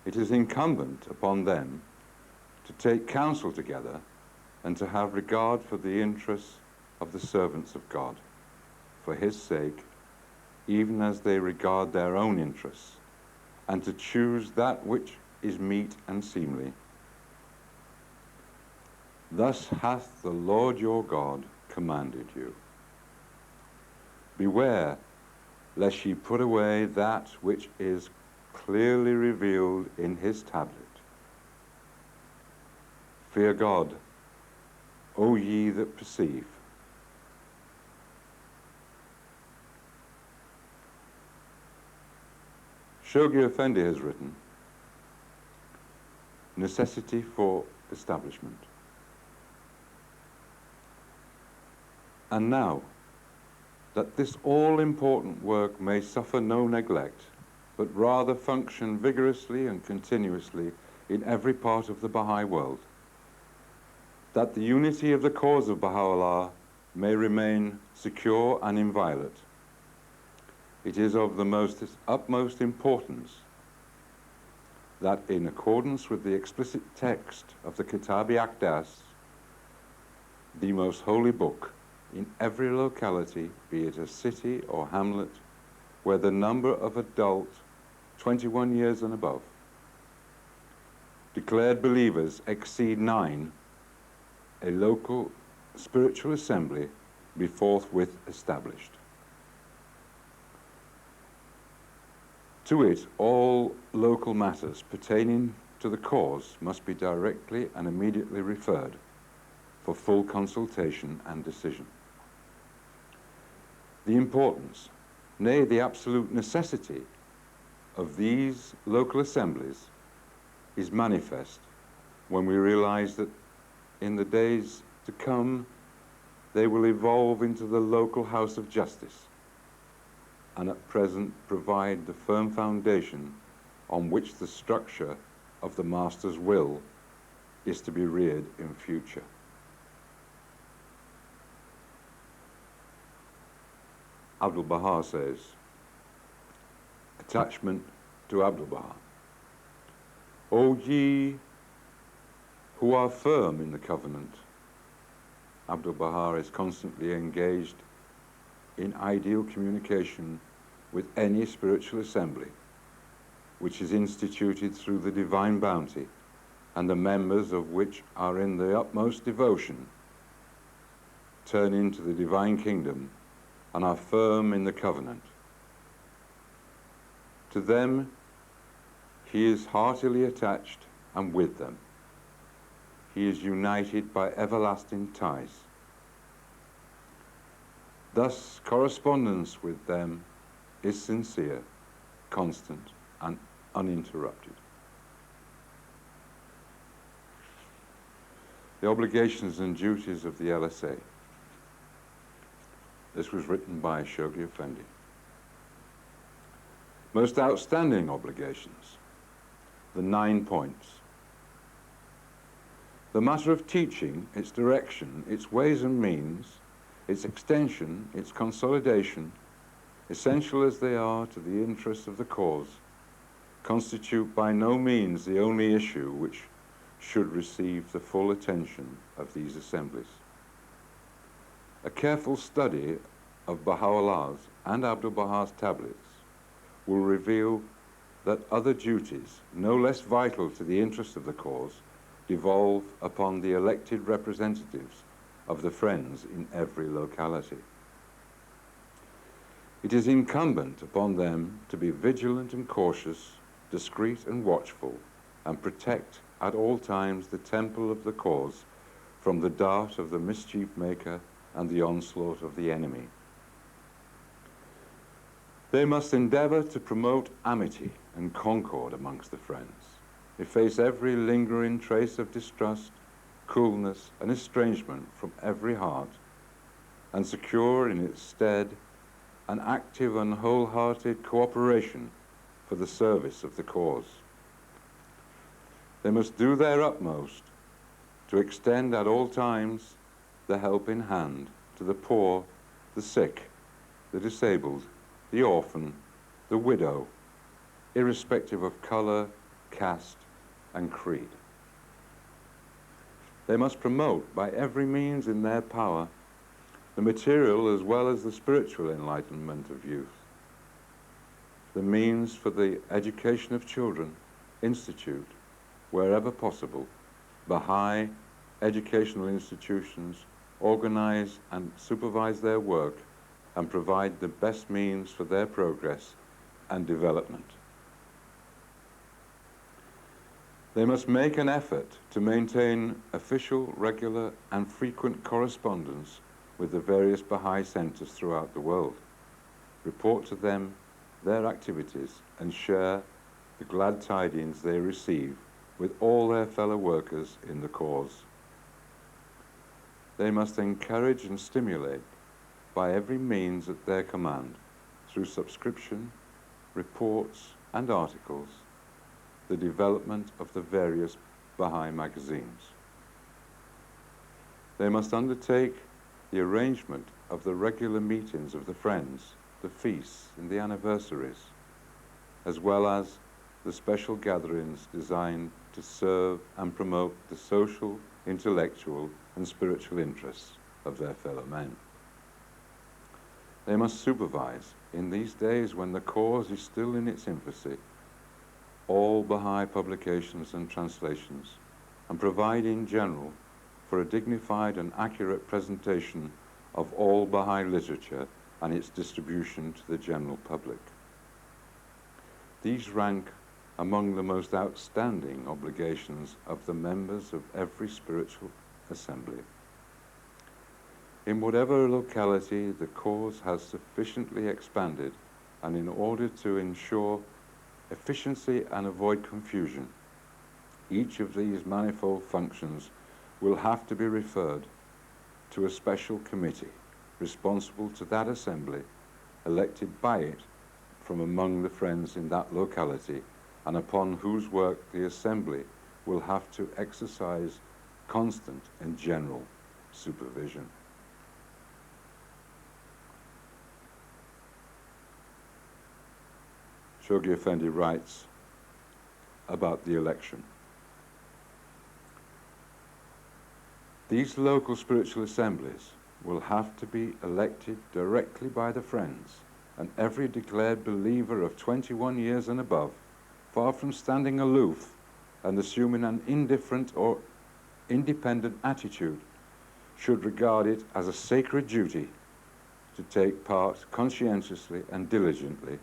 It is incumbent upon them to take counsel together and to have regard for the interests of the servants of God, for his sake, even as they regard their own interests, and to choose that which is meet and seemly. Thus hath the Lord your God commanded you. Beware lest ye put away that which is clearly revealed in his tablet. Fear God, O ye that perceive. Shoghi Effendi has written, Necessity for Establishment. And now, that this all-important work may suffer no neglect, but rather function vigorously and continuously in every part of the Baha'i world, that the unity of the cause of Baha'u'llah may remain secure and inviolate, it is of the utmost importance that in accordance with the explicit text of the Kitab-i Aqdas, the most holy book, in every locality, be it a city or hamlet, where the number of adults 21 years and above, declared believers exceed 9, a local spiritual assembly be forthwith established. To it, all local matters pertaining to the cause must be directly and immediately referred for full consultation and decision. The importance, nay, the absolute necessity of these local assemblies is manifest when we realize that in the days to come they will evolve into the local house of justice, and at present provide the firm foundation on which the structure of the Master's will is to be reared in future. Abdul Baha says, attachment to Abdul Baha. O ye who are firm in the covenant, Abdul Baha is constantly engaged in ideal communication with any spiritual assembly which is instituted through the divine bounty, and the members of which are in the utmost devotion turn into the divine kingdom and are firm in the covenant. To them, he is heartily attached and with them. He is united by everlasting ties. Thus, correspondence with them is sincere, constant, and uninterrupted. The obligations and duties of the LSA. This was written by Shoghi Effendi. Most outstanding obligations, the 9 points. The matter of teaching, its direction, its ways and means, its extension, its consolidation, essential as they are to the interests of the cause, constitute by no means the only issue which should receive the full attention of these assemblies. A careful study of Baha'u'llah's and Abdu'l-Baha's tablets will reveal that other duties, no less vital to the interest of the cause, devolve upon the elected representatives of the Friends in every locality. It is incumbent upon them to be vigilant and cautious, discreet and watchful, and protect at all times the temple of the cause from the dart of the mischief maker and the onslaught of the enemy. They must endeavor to promote amity and concord amongst the Friends, efface every lingering trace of distrust, coolness, and estrangement from every heart, and secure in its stead an active and wholehearted cooperation for the service of the cause. They must do their utmost to extend at all times the helping hand to the poor, the sick, the disabled, the orphan, the widow, irrespective of color, caste, and creed. They must promote by every means in their power the material as well as the spiritual enlightenment of youth. The means for the education of children institute, wherever possible, Baha'i educational institutions organize and supervise their work and provide the best means for their progress and development. They must make an effort to maintain official, regular, and frequent correspondence with the various Baha'i centers throughout the world, report to them their activities, and share the glad tidings they receive with all their fellow workers in the cause. They must encourage and stimulate by every means at their command, through subscription, reports, and articles, the development of the various Baha'i magazines. They must undertake the arrangement of the regular meetings of the Friends, the feasts and the anniversaries, as well as the special gatherings designed to serve and promote the social, intellectual, and spiritual interests of their fellow men. They must supervise, in these days when the cause is still in its infancy, all Baha'i publications and translations, and provide in general for a dignified and accurate presentation of all Baha'i literature and its distribution to the general public. These rank among the most outstanding obligations of the members of every spiritual assembly. In whatever locality the cause has sufficiently expanded, and in order to ensure efficiency and avoid confusion, each of these manifold functions will have to be referred to a special committee responsible to that assembly, elected by it from among the Friends in that locality, and upon whose work the assembly will have to exercise constant and general supervision. Shoghi Effendi writes about the election. These local spiritual assemblies will have to be elected directly by the Friends, and every declared believer of 21 years and above, far from standing aloof and assuming an indifferent or independent attitude, should regard it as a sacred duty to take part conscientiously and diligently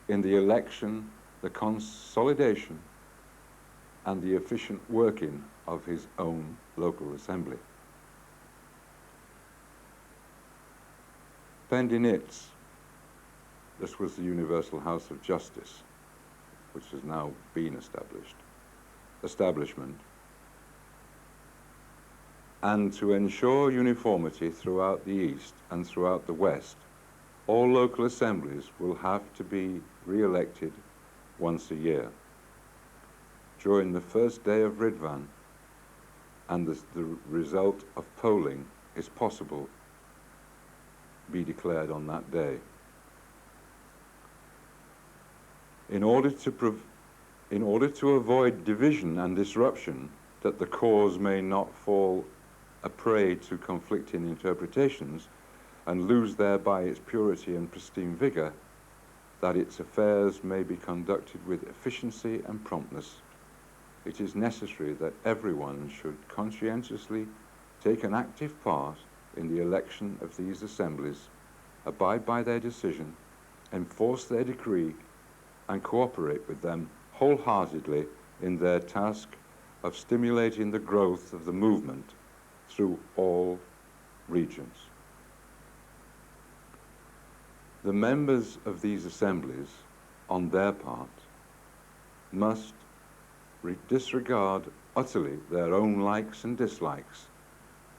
in the election, the consolidation, and the efficient working of his own local assembly. Pendinitz, this was the Universal House of Justice, which has now been establishment, and to ensure uniformity throughout the East and throughout the West, all local assemblies will have to be re-elected once a year. During the first day of Ridvan, and the result of polling is possible be declared on that day. In order to avoid division and disruption, that the cause may not fall a prey to conflicting interpretations and lose thereby its purity and pristine vigor, that its affairs may be conducted with efficiency and promptness, it is necessary that everyone should conscientiously take an active part in the election of these assemblies, abide by their decision, enforce their decree, and cooperate with them wholeheartedly in their task of stimulating the growth of the movement through all regions. The members of these assemblies, on their part, must disregard utterly their own likes and dislikes,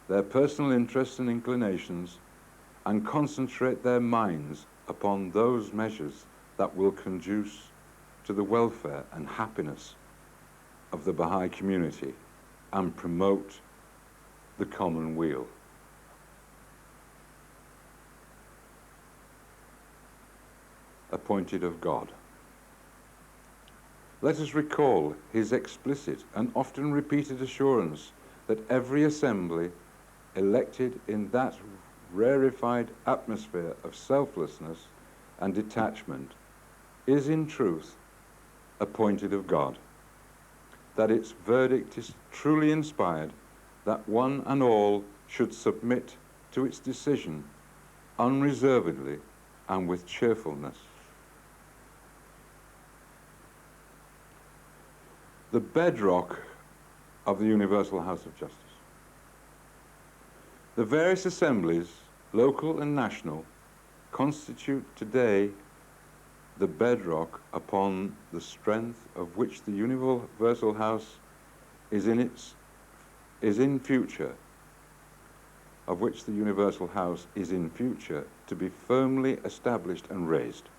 their personal interests and inclinations, and concentrate their minds upon those measures that will conduce to the welfare and happiness of the Baha'i community and promote the common weal. Appointed of God. Let us recall his explicit and often repeated assurance that every assembly elected in that rarefied atmosphere of selflessness and detachment is in truth appointed of God, that its verdict is truly inspired, that one and all should submit to its decision unreservedly and with cheerfulness. The bedrock of the Universal House of Justice. The various assemblies, local and national, constitute today the bedrock upon the strength of which the Universal House is in future to be firmly established and raised.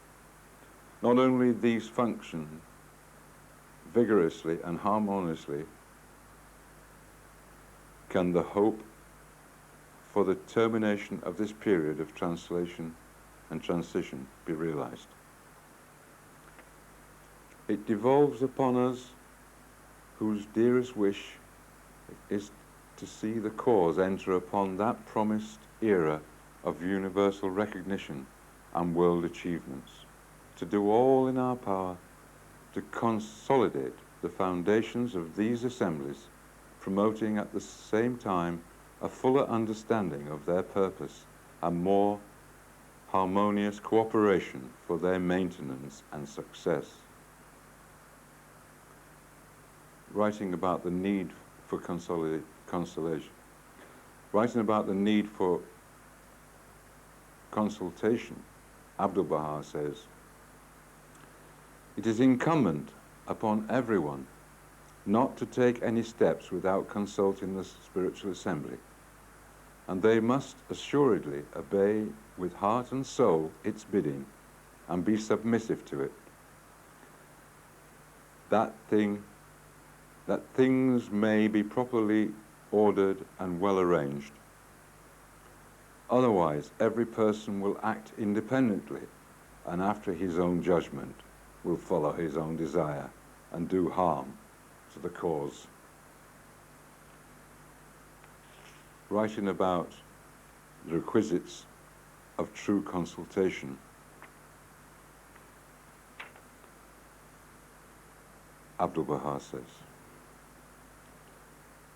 Not only these function vigorously and harmoniously can the hope for the termination of this period of translation and transition be realized. It devolves upon us, whose dearest wish is to see the cause enter upon that promised era of universal recognition and world achievements, to do all in our power to consolidate the foundations of these assemblies, promoting at the same time a fuller understanding of their purpose and more harmonious cooperation for their maintenance and success. Writing about the need for consolation, writing about the need for consultation, Abdu'l-Baha says, "It is incumbent upon everyone not to take any steps without consulting the spiritual assembly, and they must assuredly obey with heart and soul its bidding and be submissive to it, that things may be properly ordered and well arranged. Otherwise, every person will act independently and after his own judgment will follow his own desire and do harm to the cause." Writing about the requisites of true consultation, Abdu'l-Baha says,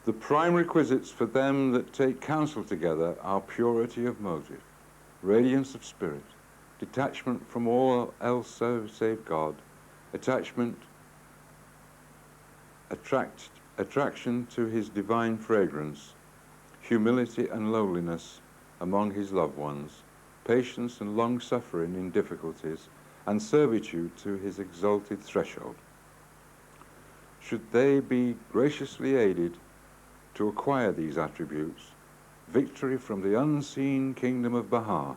The prime requisites for them that take counsel together are purity of motive, radiance of spirit, detachment from all else save God, attachment, attraction to his divine fragrance, humility and lowliness among his loved ones, patience and long-suffering in difficulties, and servitude to his exalted threshold. Should they be graciously aided to acquire these attributes, victory from the unseen kingdom of Baha'i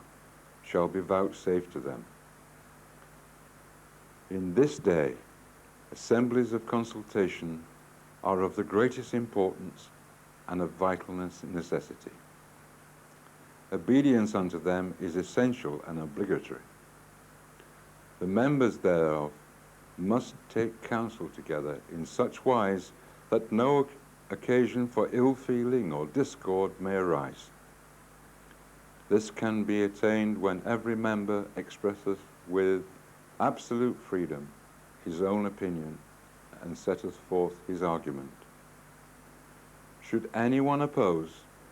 shall be vouchsafed to them. In this day, assemblies of consultation are of the greatest importance and of vital necessity. Obedience unto them is essential and obligatory. The members thereof must take counsel together in such wise that no occasion for ill feeling or discord may arise. This can be attained when every member expresseth with absolute freedom his own opinion and setteth forth his argument. Should anyone oppose,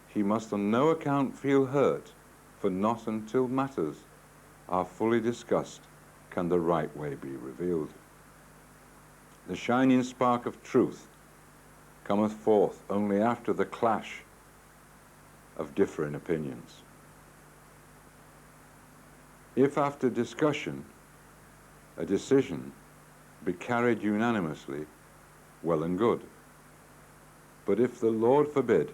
he must on no account feel hurt, for not until matters are fully discussed can the right way be revealed. The shining spark of truth cometh forth only after the clash of differing opinions. If after discussion a decision be carried unanimously, well and good. But if the Lord forbid,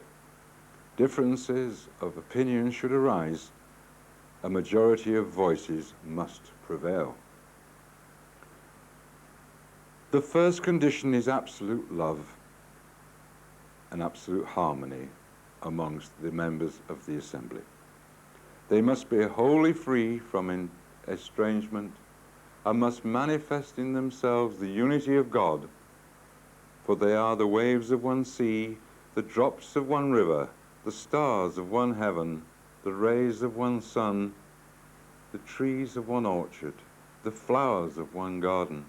differences of opinion should arise, a majority of voices must prevail. The first condition is absolute love and absolute harmony amongst the members of the assembly. They must be wholly free from estrangement and must manifest in themselves the unity of God, for they are the waves of one sea, the drops of one river, the stars of one heaven, the rays of one sun, the trees of one orchard, the flowers of one garden.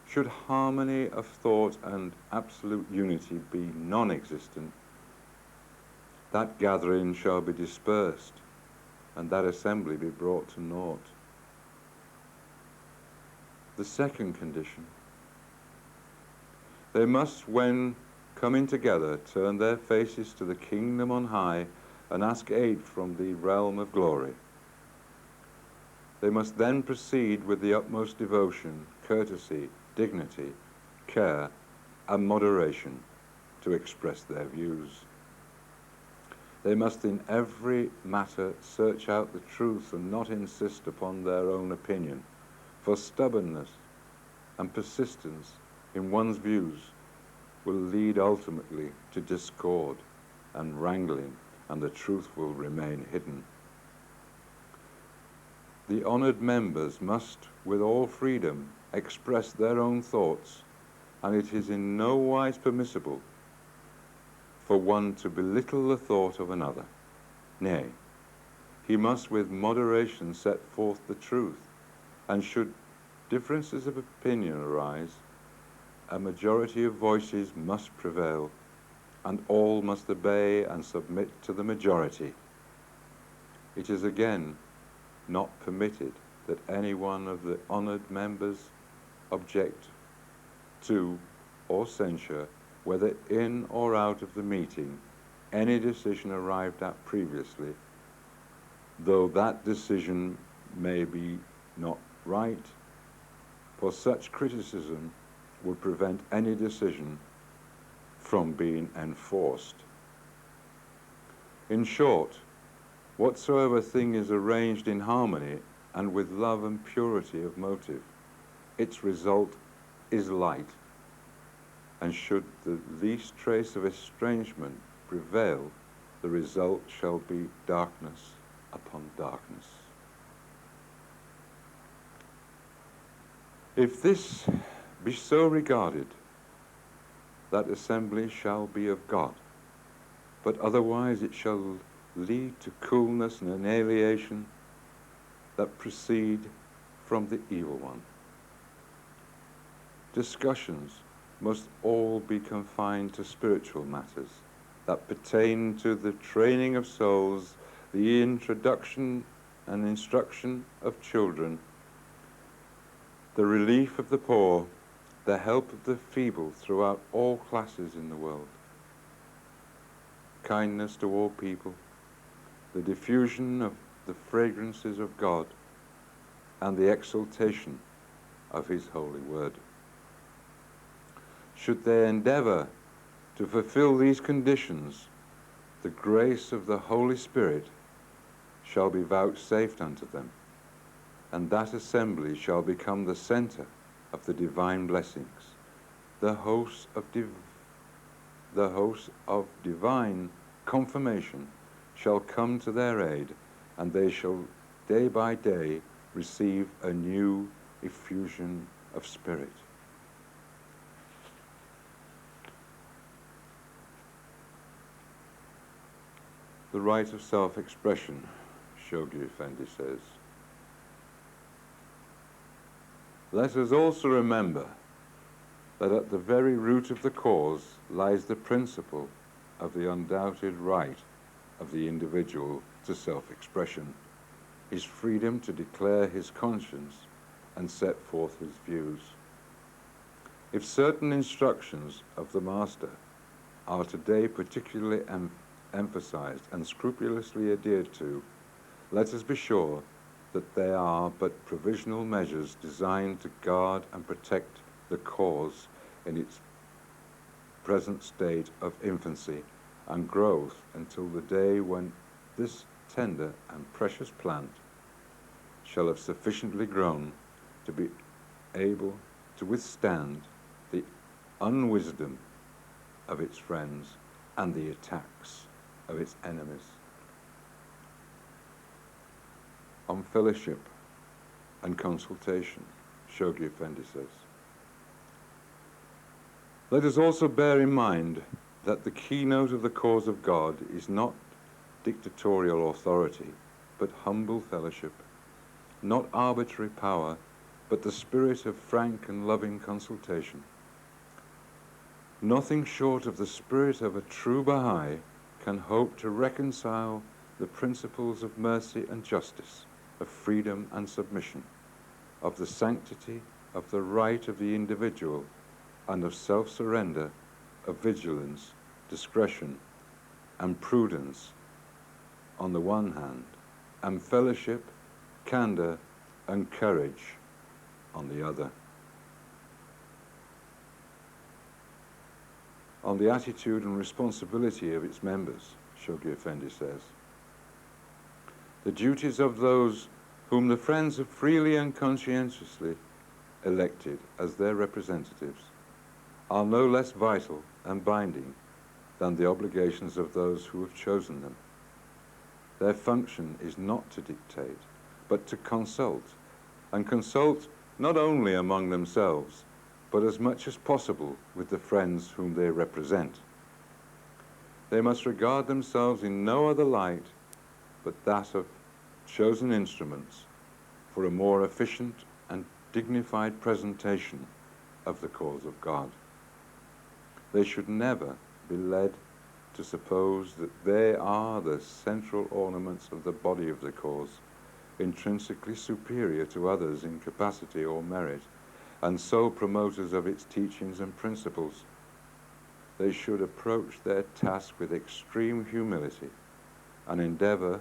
Should harmony of thought and absolute unity be non-existent, that gathering shall be dispersed, and that assembly be brought to naught. The second condition, they must, when coming together, turn their faces to the kingdom on high and ask aid from the realm of glory. They must then proceed with the utmost devotion, courtesy, dignity, care, and moderation to express their views. They must in every matter search out the truth and not insist upon their own opinion, for stubbornness and persistence in one's views will lead ultimately to discord and wrangling, and the truth will remain hidden. The honored members must, with all freedom, express their own thoughts, and it is in no wise permissible for one to belittle the thought of another. Nay, he must with moderation set forth the truth, and should differences of opinion arise, a majority of voices must prevail, and all must obey and submit to the majority. It is again not permitted that any one of the honored members object to or censure, whether in or out of the meeting, any decision arrived at previously, though that decision may be not right, for such criticism would prevent any decision from being enforced. In short, whatsoever thing is arranged in harmony and with love and purity of motive, its result is light, and should the least trace of estrangement prevail, the result shall be darkness upon darkness. If this be so regarded, that assembly shall be of God, but otherwise it shall lead to coolness and annihilation that proceed from the evil one. Discussions must all be confined to spiritual matters that pertain to the training of souls, the introduction and instruction of children, the relief of the poor, the help of the feeble throughout all classes in the world, kindness to all people, the diffusion of the fragrances of God, and the exaltation of his holy word. Should they endeavor to fulfill these conditions, the grace of the Holy Spirit shall be vouchsafed unto them, and that assembly shall become the center of the divine blessings. The hosts of divine confirmation shall come to their aid, and they shall day by day receive a new effusion of spirit. The right of self-expression, Shoghi Effendi says. Let us also remember that at the very root of the cause lies the principle of the undoubted right of the individual to self-expression, his freedom to declare his conscience and set forth his views. If certain instructions of the Master are today particularly emphasized and scrupulously adhered to, let us be sure that they are but provisional measures designed to guard and protect the cause in its present state of infancy and growth until the day when this tender and precious plant shall have sufficiently grown to be able to withstand the unwisdom of its friends and the attacks of its enemies. On fellowship and consultation, Shoghi Effendi says, let us also bear in mind that the keynote of the cause of God is not dictatorial authority, but humble fellowship, not arbitrary power, but the spirit of frank and loving consultation. Nothing short of the spirit of a true Baha'i can hope to reconcile the principles of mercy and justice, of freedom and submission, of the sanctity of the right of the individual, and of self-surrender, of vigilance, discretion, and prudence on the one hand, and fellowship, candor, and courage on the other. On the attitude and responsibility of its members, Shoghi Effendi says, the duties of those whom the Friends have freely and conscientiously elected as their representatives are no less vital and binding than the obligations of those who have chosen them. Their function is not to dictate, but to consult, and consult not only among themselves, but as much as possible with the friends whom they represent. They must regard themselves in no other light but that of chosen instruments for a more efficient and dignified presentation of the cause of God. They should never be led to suppose that they are the central ornaments of the body of the cause, intrinsically superior to others in capacity or merit, and so promoters of its teachings and principles. They should approach their task with extreme humility and endeavor,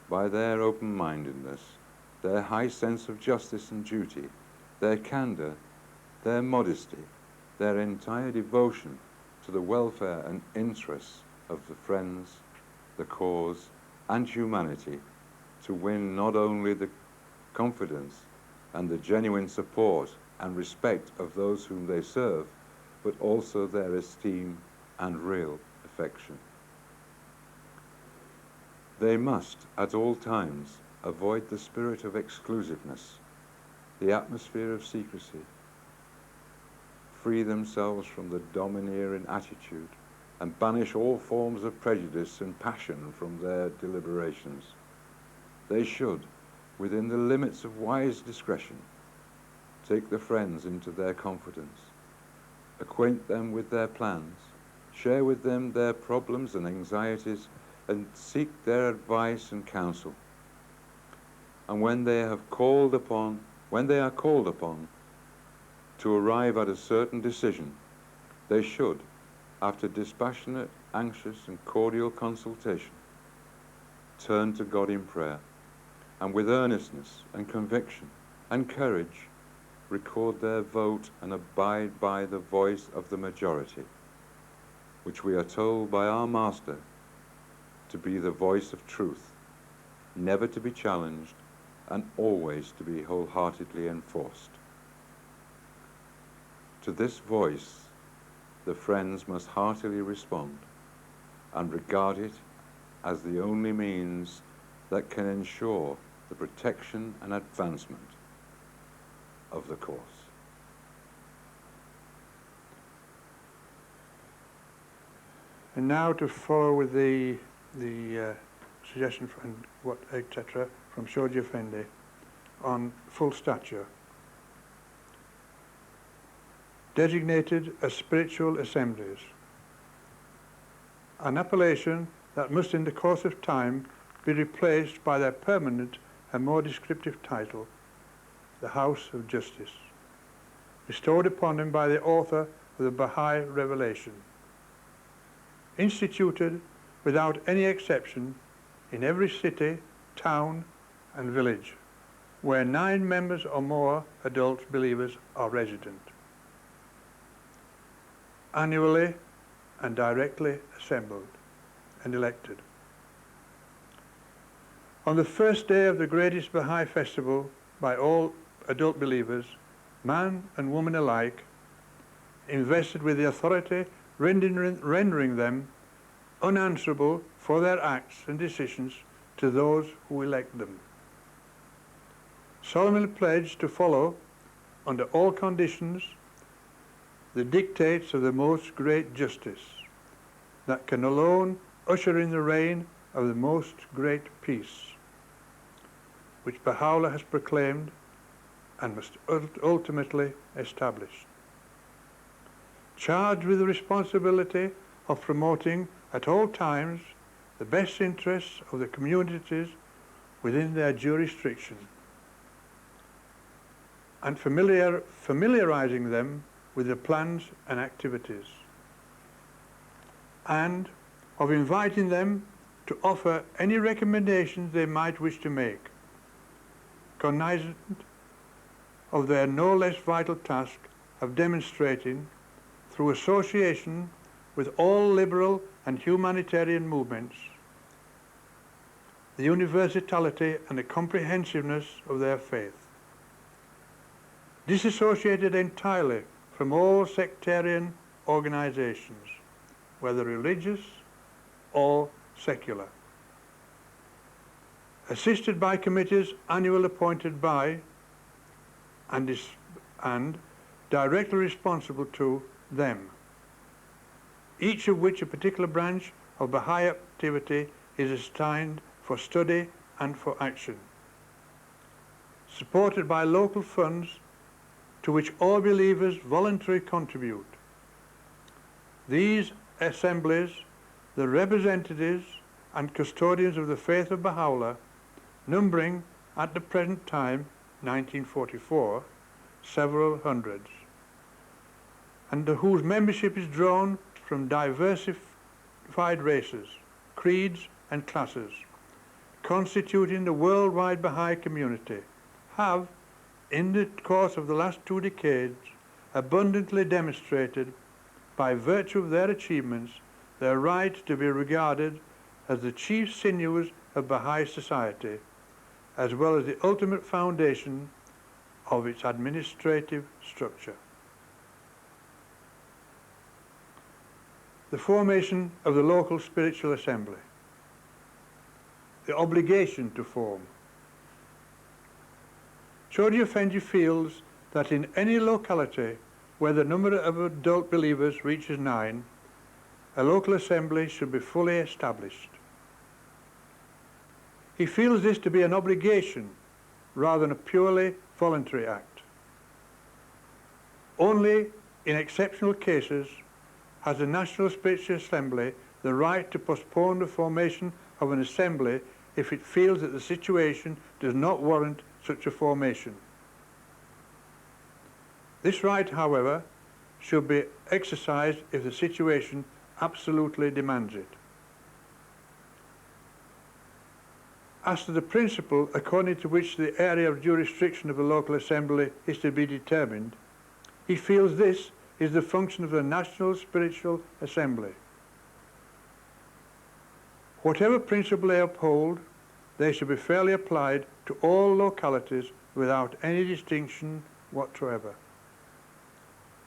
by their open-mindedness, their high sense of justice and duty, their candor, their modesty, their entire devotion to the welfare and interests of the friends, the cause, and humanity, to win not only the confidence and the genuine support and respect of those whom they serve, but also their esteem and real affection. They must, at all times, avoid the spirit of exclusiveness, the atmosphere of secrecy, free themselves from the domineering attitude, and banish all forms of prejudice and passion from their deliberations. They should, within the limits of wise discretion, take the friends into their confidence, acquaint them with their plans, share with them their problems and anxieties, and seek their advice and counsel. And when they are called upon to arrive at a certain decision, they should, after dispassionate, anxious, and cordial consultation, turn to God in prayer, and with earnestness and conviction and courage, record their vote and abide by the voice of the majority, which we are told by our Master to be the voice of truth, never to be challenged, and always to be wholeheartedly enforced. To this voice, the friends must heartily respond and regard it as the only means that can ensure the protection and advancement of the cause. And now to follow with the suggestion and what etc. from Shoji Effendi on full stature, designated as spiritual assemblies, an appellation that must in the course of time be replaced by their permanent and more descriptive title, the House of Justice, bestowed upon him by the author of the Baha'i Revelation, instituted without any exception in every city, town and village where 9 members or more adult believers are resident, annually and directly assembled and elected. On the first day of the greatest Baha'i festival by all adult believers, man and woman alike, invested with the authority rendering them unanswerable for their acts and decisions to those who elect them, solemnly pledged to follow, under all conditions, the dictates of the most great justice that can alone usher in the reign of the most great peace, which Baha'u'llah has proclaimed and must ultimately establish. Charged with the responsibility of promoting at all times the best interests of the communities within their jurisdiction and familiarizing them with the plans and activities, and of inviting them to offer any recommendations they might wish to make, cognizant of their no less vital task of demonstrating, through association with all liberal and humanitarian movements, the universality and the comprehensiveness of their faith, disassociated entirely from all sectarian organizations, whether religious or secular, assisted by committees annually appointed by and directly responsible to them, each of which a particular branch of Baha'i activity is assigned for study and for action, supported by local funds to which all believers voluntarily contribute. These assemblies, the representatives and custodians of the faith of Baha'u'llah, numbering at the present time, 1944, several hundreds, and whose membership is drawn from diversified races, creeds and classes, constituting the worldwide Baha'i community, have, in the course of the last 2 decades, abundantly demonstrated, by virtue of their achievements, their right to be regarded as the chief sinews of Baha'i society, as well as the ultimate foundation of its administrative structure. The formation of the local spiritual assembly. The obligation to form. Shoji Effendi feels that in any locality where the number of adult believers reaches 9, a local assembly should be fully established. He feels this to be an obligation rather than a purely voluntary act. Only in exceptional cases, has the National Spiritual Assembly the right to postpone the formation of an assembly if it feels that the situation does not warrant such a formation. This right, however, should be exercised if the situation absolutely demands it. As to the principle according to which the area of jurisdiction of the local assembly is to be determined, he feels this is the function of the National Spiritual Assembly. Whatever principle they uphold, they should be fairly applied to all localities without any distinction whatsoever.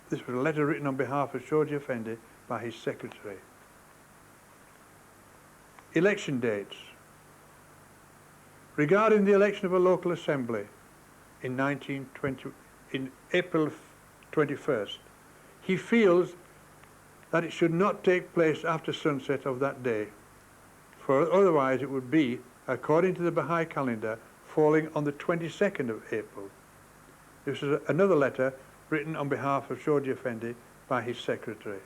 This was a letter written on behalf of Shoji Effendi by his secretary. Election dates. Regarding the election of a local assembly in April 21st, he feels that it should not take place after sunset of that day, for otherwise it would be, according to the Baha'i calendar, falling on the 22nd of April. This is another letter written on behalf of Shoji Effendi by his secretary.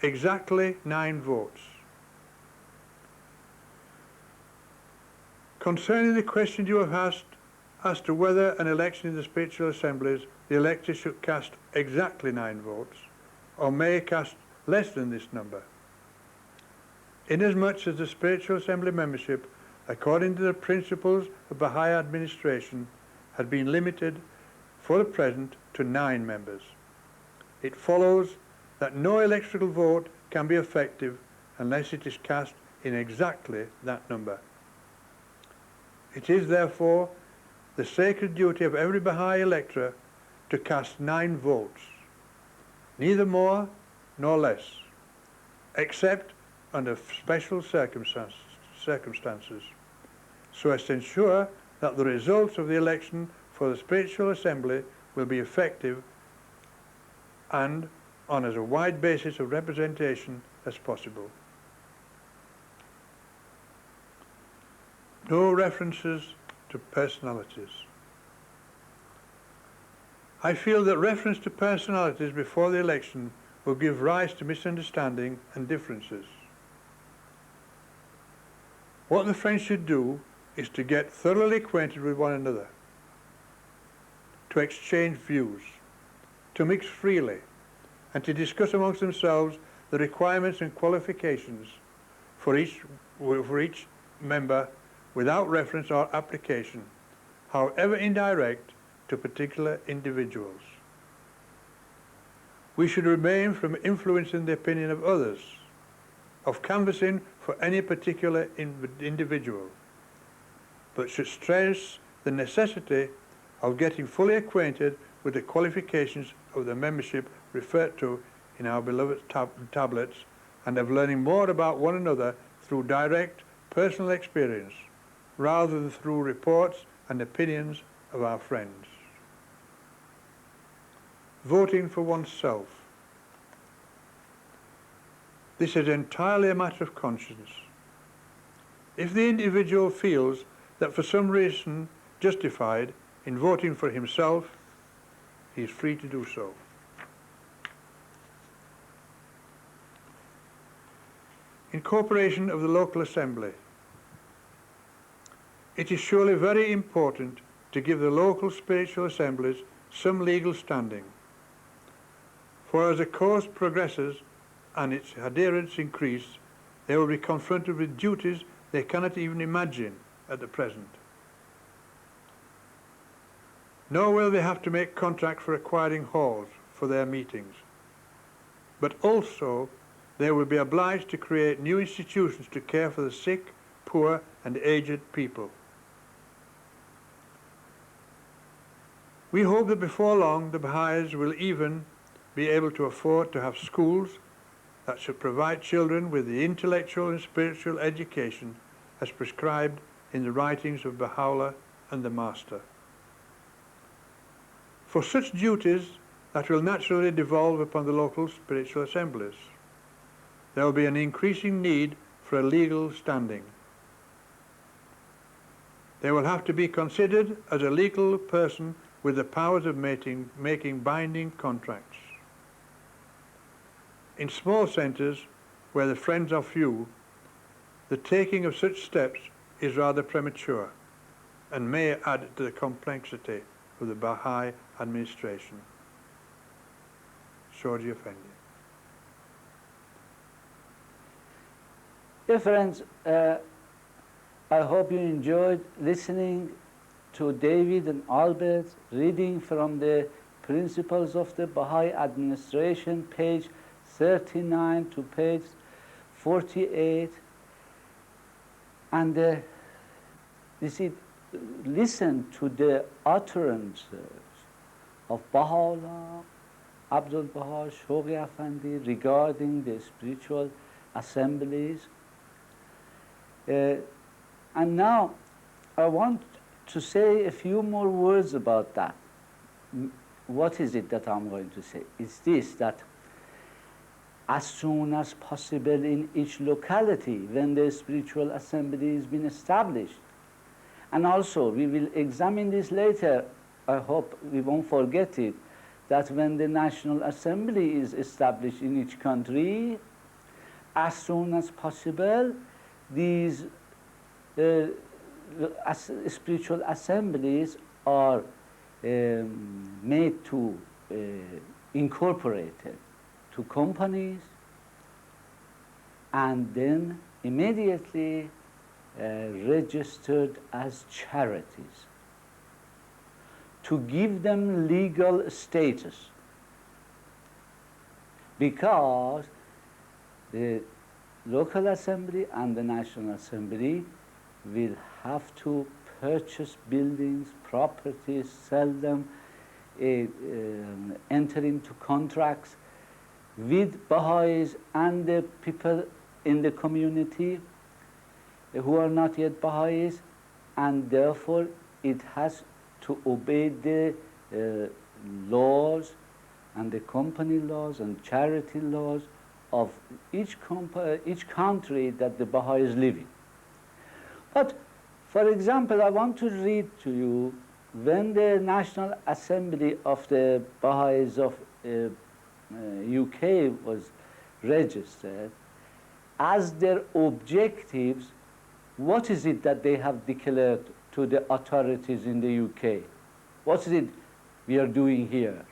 Exactly 9 votes. Concerning the question you have asked as to whether an election in the spiritual assemblies, the electors should cast exactly 9 votes, or may cast less than this number. Inasmuch as the spiritual assembly membership, according to the principles of Baha'i administration, had been limited for the present to 9 members, it follows that no electoral vote can be effective unless it is cast in exactly that number. It is therefore the sacred duty of every Baha'i elector to cast 9 votes, neither more nor less, except under special circumstances, so as to ensure that the results of the election for the spiritual assembly will be effective and on as a wide basis of representation as possible. No references to personalities. I feel that reference to personalities before the election will give rise to misunderstanding and differences. What the friends should do is to get thoroughly acquainted with one another, to exchange views, to mix freely, and to discuss amongst themselves the requirements and qualifications for each member without reference or application, however indirect, to particular individuals. We should refrain from influencing the opinion of others, of canvassing for any particular individual, but should stress the necessity of getting fully acquainted with the qualifications of the membership referred to in our beloved tablets, and of learning more about one another through direct personal experience, rather than through reports and opinions of our friends. Voting for oneself. This is entirely a matter of conscience. If the individual feels that for some reason justified in voting for himself, he is free to do so. Incorporation of the local assembly. It is surely very important to give the local spiritual assemblies some legal standing, for as the cause progresses and its adherents increase, they will be confronted with duties they cannot even imagine at the present. Nor will they have to make contract for acquiring halls for their meetings, but also they will be obliged to create new institutions to care for the sick, poor, and aged people. We hope that before long the Baha'is will even be able to afford to have schools that should provide children with the intellectual and spiritual education as prescribed in the writings of Baha'u'llah and the Master. For such duties that will naturally devolve upon the local spiritual assemblies, there will be an increasing need for a legal standing. They will have to be considered as a legal person with the powers of making binding contracts. In small centres, where the friends are few, the taking of such steps is rather premature and may add to the complexity of the Baha'i administration. Sorry, Effendi. Dear friends, I hope you enjoyed listening to David and Albert reading from the Principles of the Baha'i Administration, page 39 to page 48. And you see, listen to the utterances of Baha'u'llah, Abdul Baha, Shoghi Effendi regarding the spiritual assemblies. And now I want to say a few more words about that. What is it that I'm going to say? It's this, that as soon as possible in each locality when the spiritual assembly has been established, and also we will examine this later, I hope we won't forget it, that when the National Assembly is established in each country, as soon as possible, these spiritual assemblies are made to incorporated to companies, and then immediately registered as charities to give them legal status, because the local assembly and the National Assembly will have to purchase buildings, properties, sell them, enter into contracts with Baha'is and the people in the community who are not yet Baha'is, and therefore it has to obey the laws and the company laws and charity laws of each country that the Baha'is live in. But, for example, I want to read to you when the National Assembly of the Baha'is of UK was registered, as their objectives, what is it that they have declared to the authorities in the UK? What is it we are doing here?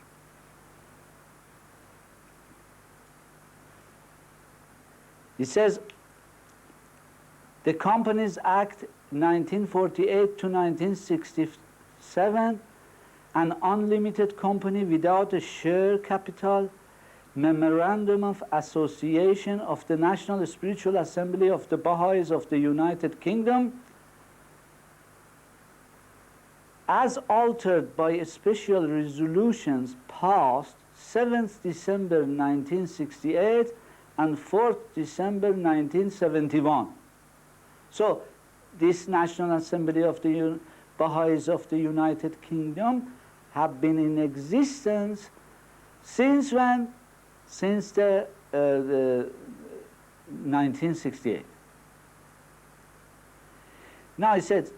It says, the Companies Act 1948 to 1967, an unlimited company without a share capital, Memorandum of Association of the National Spiritual Assembly of the Baha'is of the United Kingdom, as altered by special resolutions passed 7th December 1968 and 4th December 1971. So this National Assembly of the Baha'is of the United Kingdom have been in existence since when? Since the 1968. Now I said,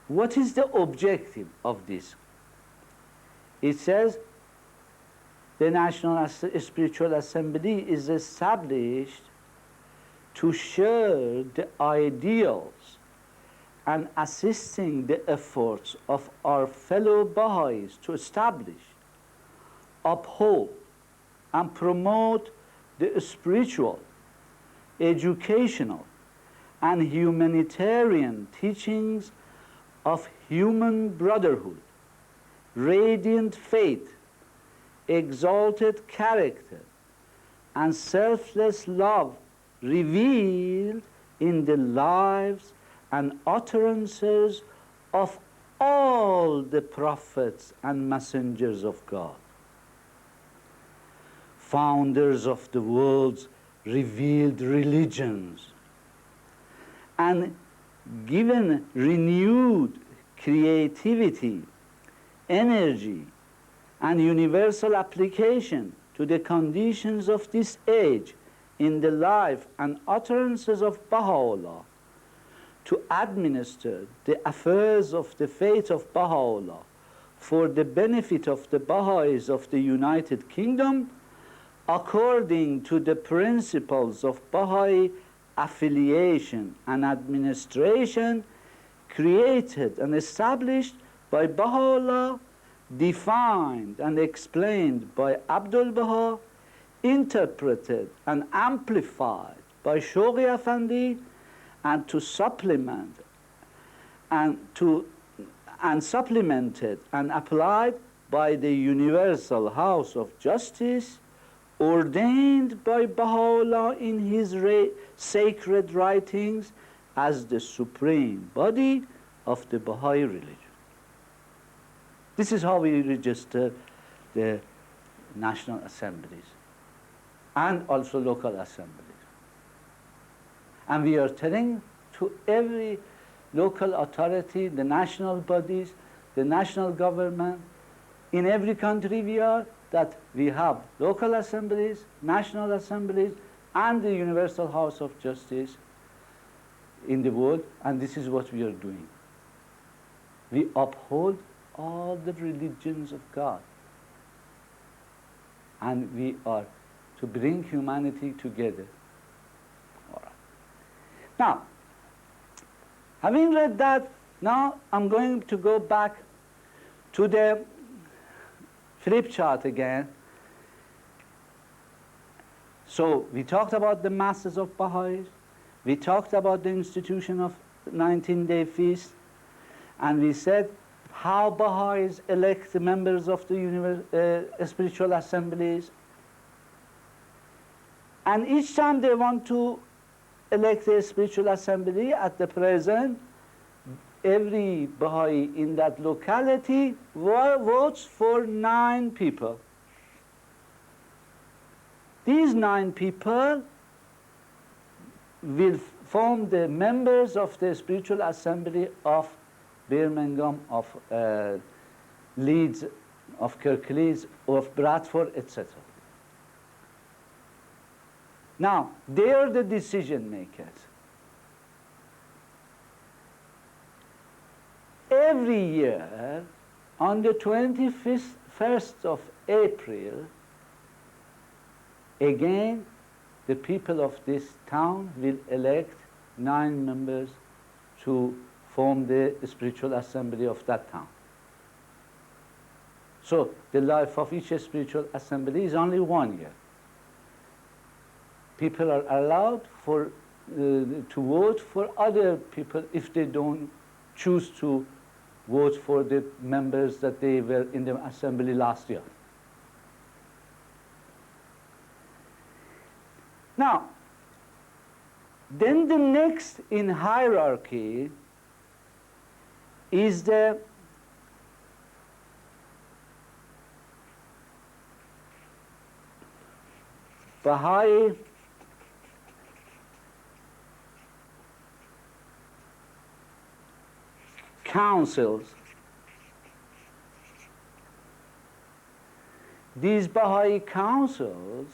what is the objective of this? It says, the National Spiritual Assembly is established to share the ideals and assisting the efforts of our fellow Baha'is to establish, uphold, and promote the spiritual, educational, and humanitarian teachings of human brotherhood, radiant faith, exalted character, and selfless love revealed in the lives and utterances of all the prophets and messengers of God, founders of the world's revealed religions, and given renewed creativity, energy, and universal application to the conditions of this age in the life and utterances of Baha'u'llah, to administer the affairs of the faith of Baha'u'llah for the benefit of the Baha'is of the United Kingdom according to the principles of Baha'i affiliation and administration created and established by Baha'u'llah, defined and explained by Abdul Baha, interpreted and amplified by Shoghi Effendi, and to supplement and supplemented and applied by the Universal House of Justice, ordained by Baha'u'llah in his sacred writings as the supreme body of the Baha'i religion. This is how we register the national assemblies and also local assemblies. And we are telling to every local authority, the national bodies, the national government, in every country we are, that we have local assemblies, national assemblies, and the Universal House of Justice in the world, and this is what we are doing. We uphold all the religions of God, and we are to bring humanity together. All right. Now, having read that, now I'm going to go back to the flip chart again. So we talked about the masses of Baha'is, we talked about the institution of 19-day feast, and we said how Baha'is elect the members of the spiritual assemblies. And each time they want to elect a spiritual assembly at the present, every Baha'i in that locality votes for 9 people. These 9 people will form the members of the spiritual assembly of Birmingham, of Leeds, of Kirklees, of Bradford, etc. Now, they are the decision makers. Every year, on the 21st of April, again, the people of this town will elect 9 members to form the spiritual assembly of that town. So the life of each spiritual assembly is only 1 year. People are allowed to vote for other people if they don't choose to vote for the members that they were in the assembly last year. Now, then the next in hierarchy is the Baha'i councils. These Baha'i councils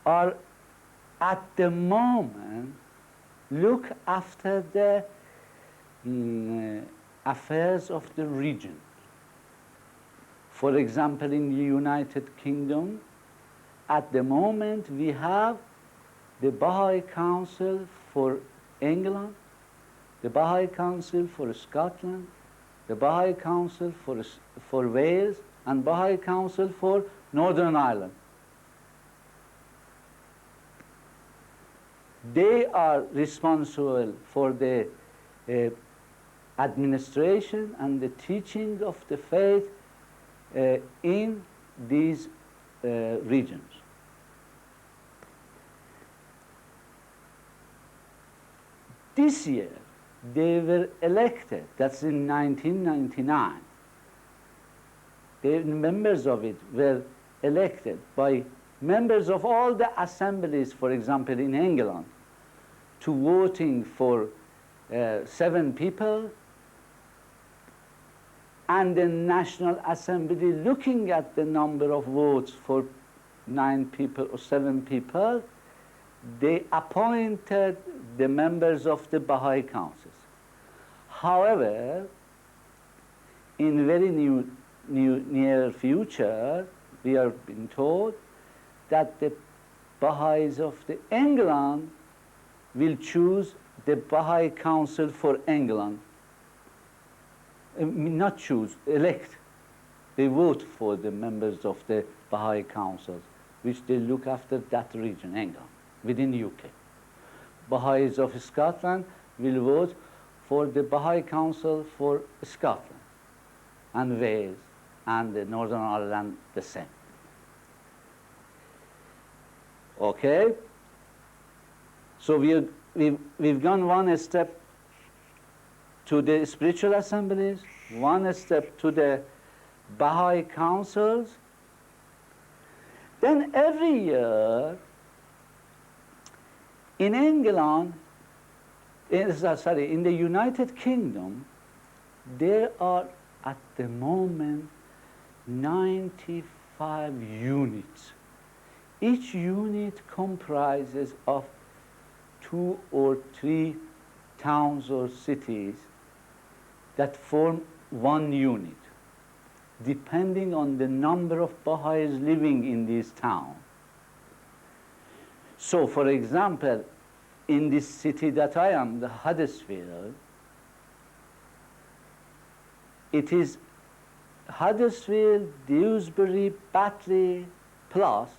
are at the moment look after the affairs of the region. For example, in the United Kingdom, at the moment we have the Baha'i Council for England, the Baha'i Council for Scotland, the Baha'i Council for Wales, and Baha'i Council for Northern Ireland. They are responsible for the administration and the teaching of the faith in these regions. This year, they were elected, that's in 1999. The members of it were elected by members of all the assemblies, for example, in England, to voting for 7 people, and the National Assembly looking at the number of votes for 9 people or 7 people, they appointed the members of the Baha'i councils. However, in very near future, we are being told that the Baha'is of England will choose the Baha'i Council for England. Not choose, elect. They vote for the members of the Baha'i councils, which they look after that region, England, within UK. Baha'is of Scotland will vote for the Baha'i Council for Scotland, and Wales, and the Northern Ireland the same. Okay? So we've gone one step to the spiritual assemblies, one step to the Baha'i councils. Then every year in England, in the United Kingdom, there are at the moment 95 units. Each unit comprises of 2 or 3 towns or cities that form one unit, depending on the number of Baha'is living in this town. So, for example, in this city that I am, the Huddersfield, it is Huddersfield, Dewsbury, Batley, plus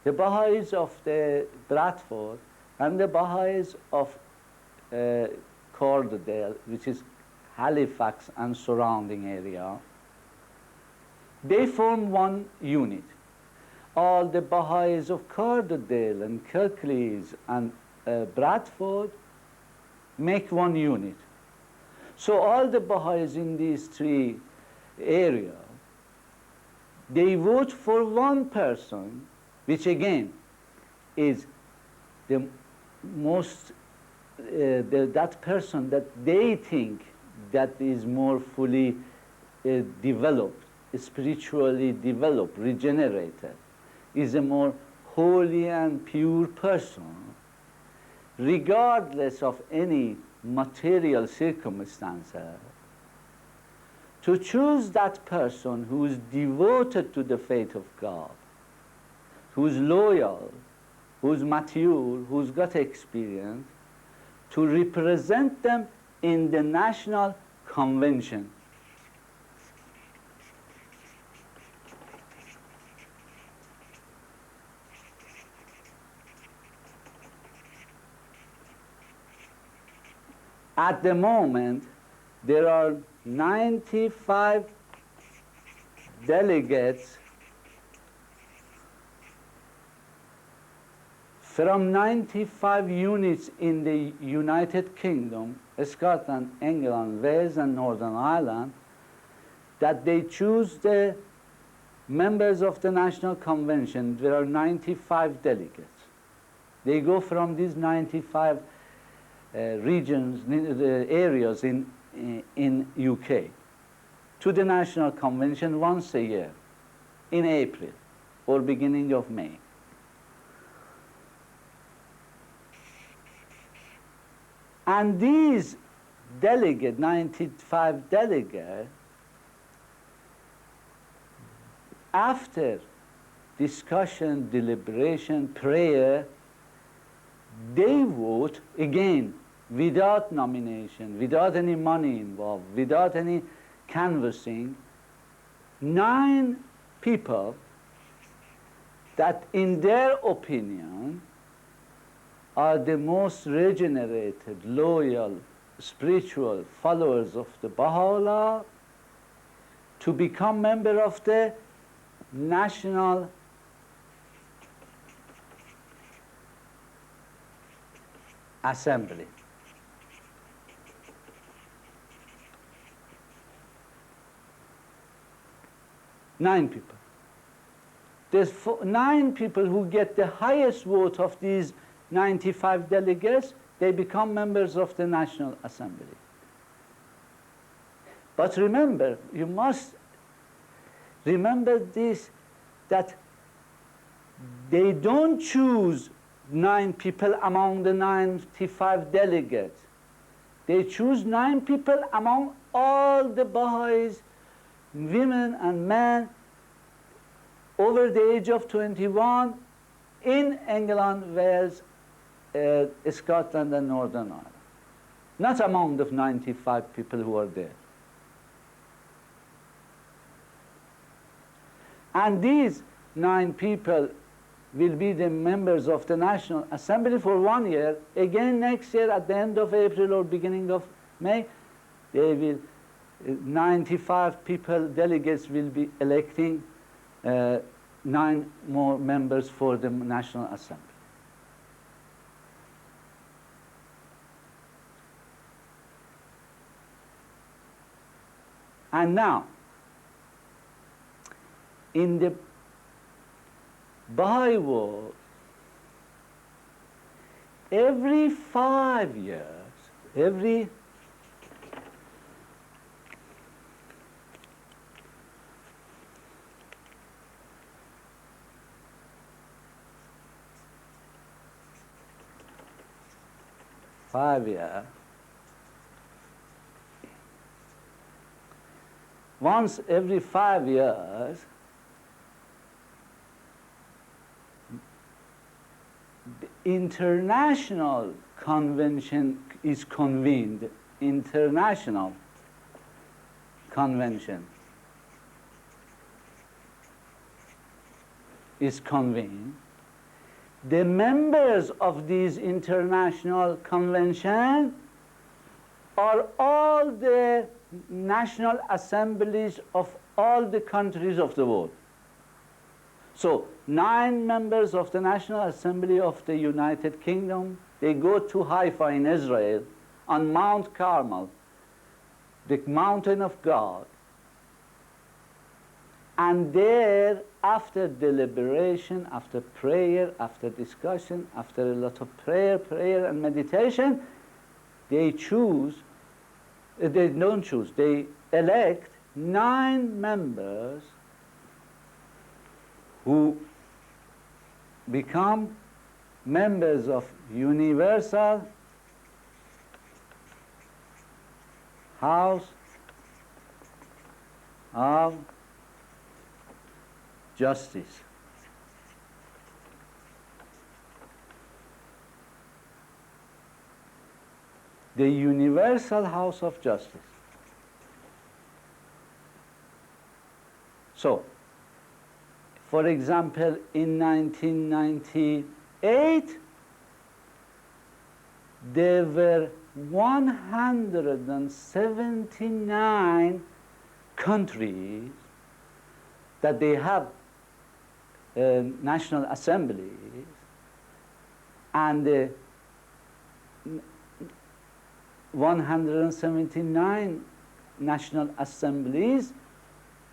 the Baha'is of the Bradford and the Baha'is of Corderdale, which is Halifax and surrounding area. They form one unit. All the Baha'is of Corderdale and Kirklees and Bradford make one unit. So all the Baha'is in these 3 areas, they vote for one person, which again is the most, that person that they think that is more fully developed, spiritually developed, regenerated, is a more holy and pure person, regardless of any material circumstances. To choose that person who is devoted to the faith of God, who is loyal, who is mature, who's got experience, to represent them in the National Convention. At the moment, there are 95 delegates from 95 units in the United Kingdom, Scotland, England, Wales, and Northern Ireland, that they choose the members of the National Convention. There are 95 delegates. They go from these 95 regions, areas in UK, to the National Convention once a year, in April or beginning of May. And these delegates, 95 delegates, after discussion, deliberation, prayer, they vote again without nomination, without any money involved, without any canvassing, 9 people that in their opinion are the most regenerated, loyal, spiritual followers of the Baha'u'llah to become member of the National Assembly. Nine people. There's 9 people who get the highest vote of these 95 delegates, they become members of the National Assembly. But remember, you must remember this, that they don't choose 9 people among the 95 delegates. They choose 9 people among all the Baha'is, women and men, over the age of 21 in England, Wales, Scotland and Northern Ireland. Not among the 95 people who are there. And these 9 people will be the members of the National Assembly for 1 year. Again next year at the end of April or beginning of May, they will, 95 people, delegates will be electing 9 more members for the National Assembly. And now, in the Baha'i world, every 5 years, every once every 5 years, the international convention is convened. International convention is convened. The members of these international conventions are all the national assemblies of all the countries of the world. So 9 members of the National Assembly of the United Kingdom, they go to Haifa in Israel, on Mount Carmel, the mountain of God, and there, after deliberation, after prayer, after discussion, after a lot of prayer and meditation, they choose, they don't choose, they elect 9 members who become members of Universal House of Justice. The Universal House of Justice. So, for example, in 1998, there were 179 countries that they have national assemblies, and 179 national assemblies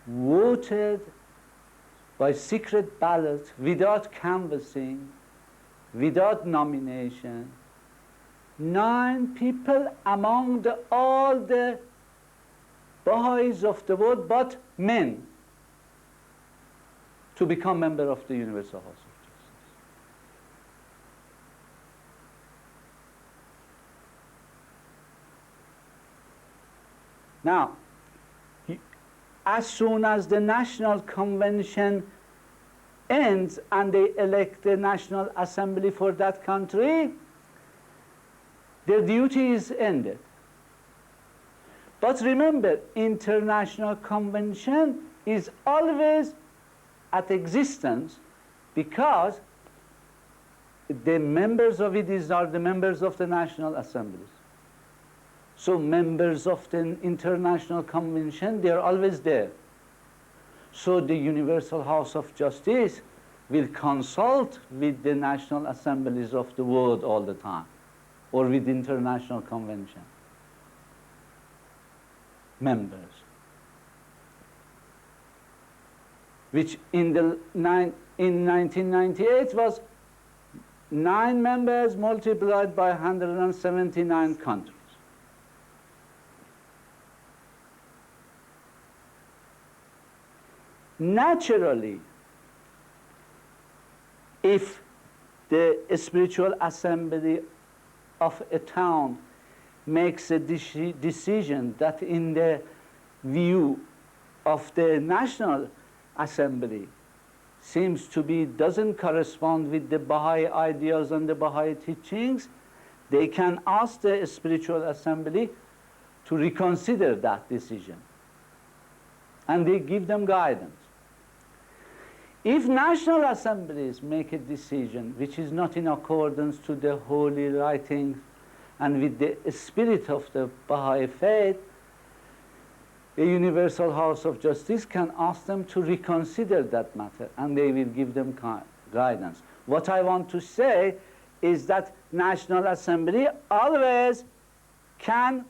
voted by secret ballot, without canvassing, without nomination, 9 people among all the Baha'is of the world, but men, to become member of the Universal House of Justice. Now, as soon as the National Convention ends and they elect the National Assembly for that country, their duty is ended. But remember, International Convention is always at existence because the members of it are the members of the National Assemblies. So members of the International Convention, they are always there. So the Universal House of Justice will consult with the National Assemblies of the world all the time, or with International Convention members, which in 1998 was 9 members multiplied by 179 countries. Naturally, if the spiritual assembly of a town makes a decision that in the view of the National Assembly seems to be, doesn't correspond with the Baha'i ideals and the Baha'i teachings, they can ask the spiritual assembly to reconsider that decision. And they give them guidance. If national assemblies make a decision which is not in accordance to the holy writings and with the spirit of the Baha'i faith, a universal house of justice can ask them to reconsider that matter, and they will give them guidance. What I want to say is that National Assembly always can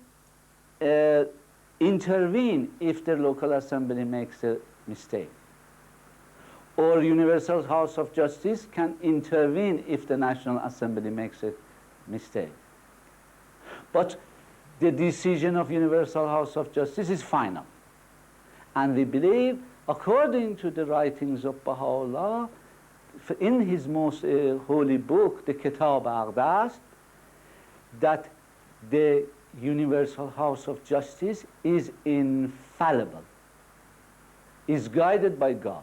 intervene if the local assembly makes a mistake. Or Universal House of Justice can intervene if the National Assembly makes a mistake. But the decision of Universal House of Justice is final. And we believe, according to the writings of Baha'u'llah, in his most holy book, the Kitab Aqdas, that the Universal House of Justice is infallible, is guided by God.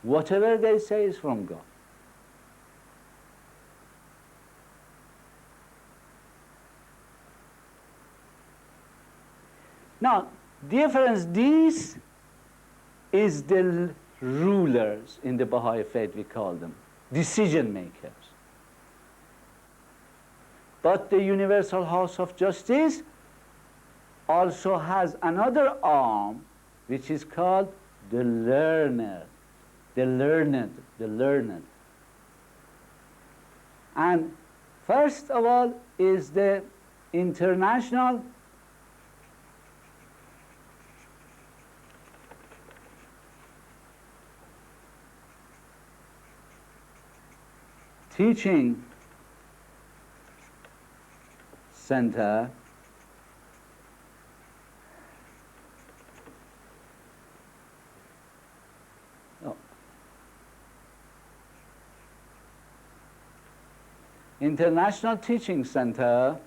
Whatever they say is from God. Now, difference, this is the rulers in the Baha'i faith, we call them, decision makers. But the Universal House of Justice also has another arm, which is called the learner, the learned. And first of all is the international teaching center, International Teaching Center.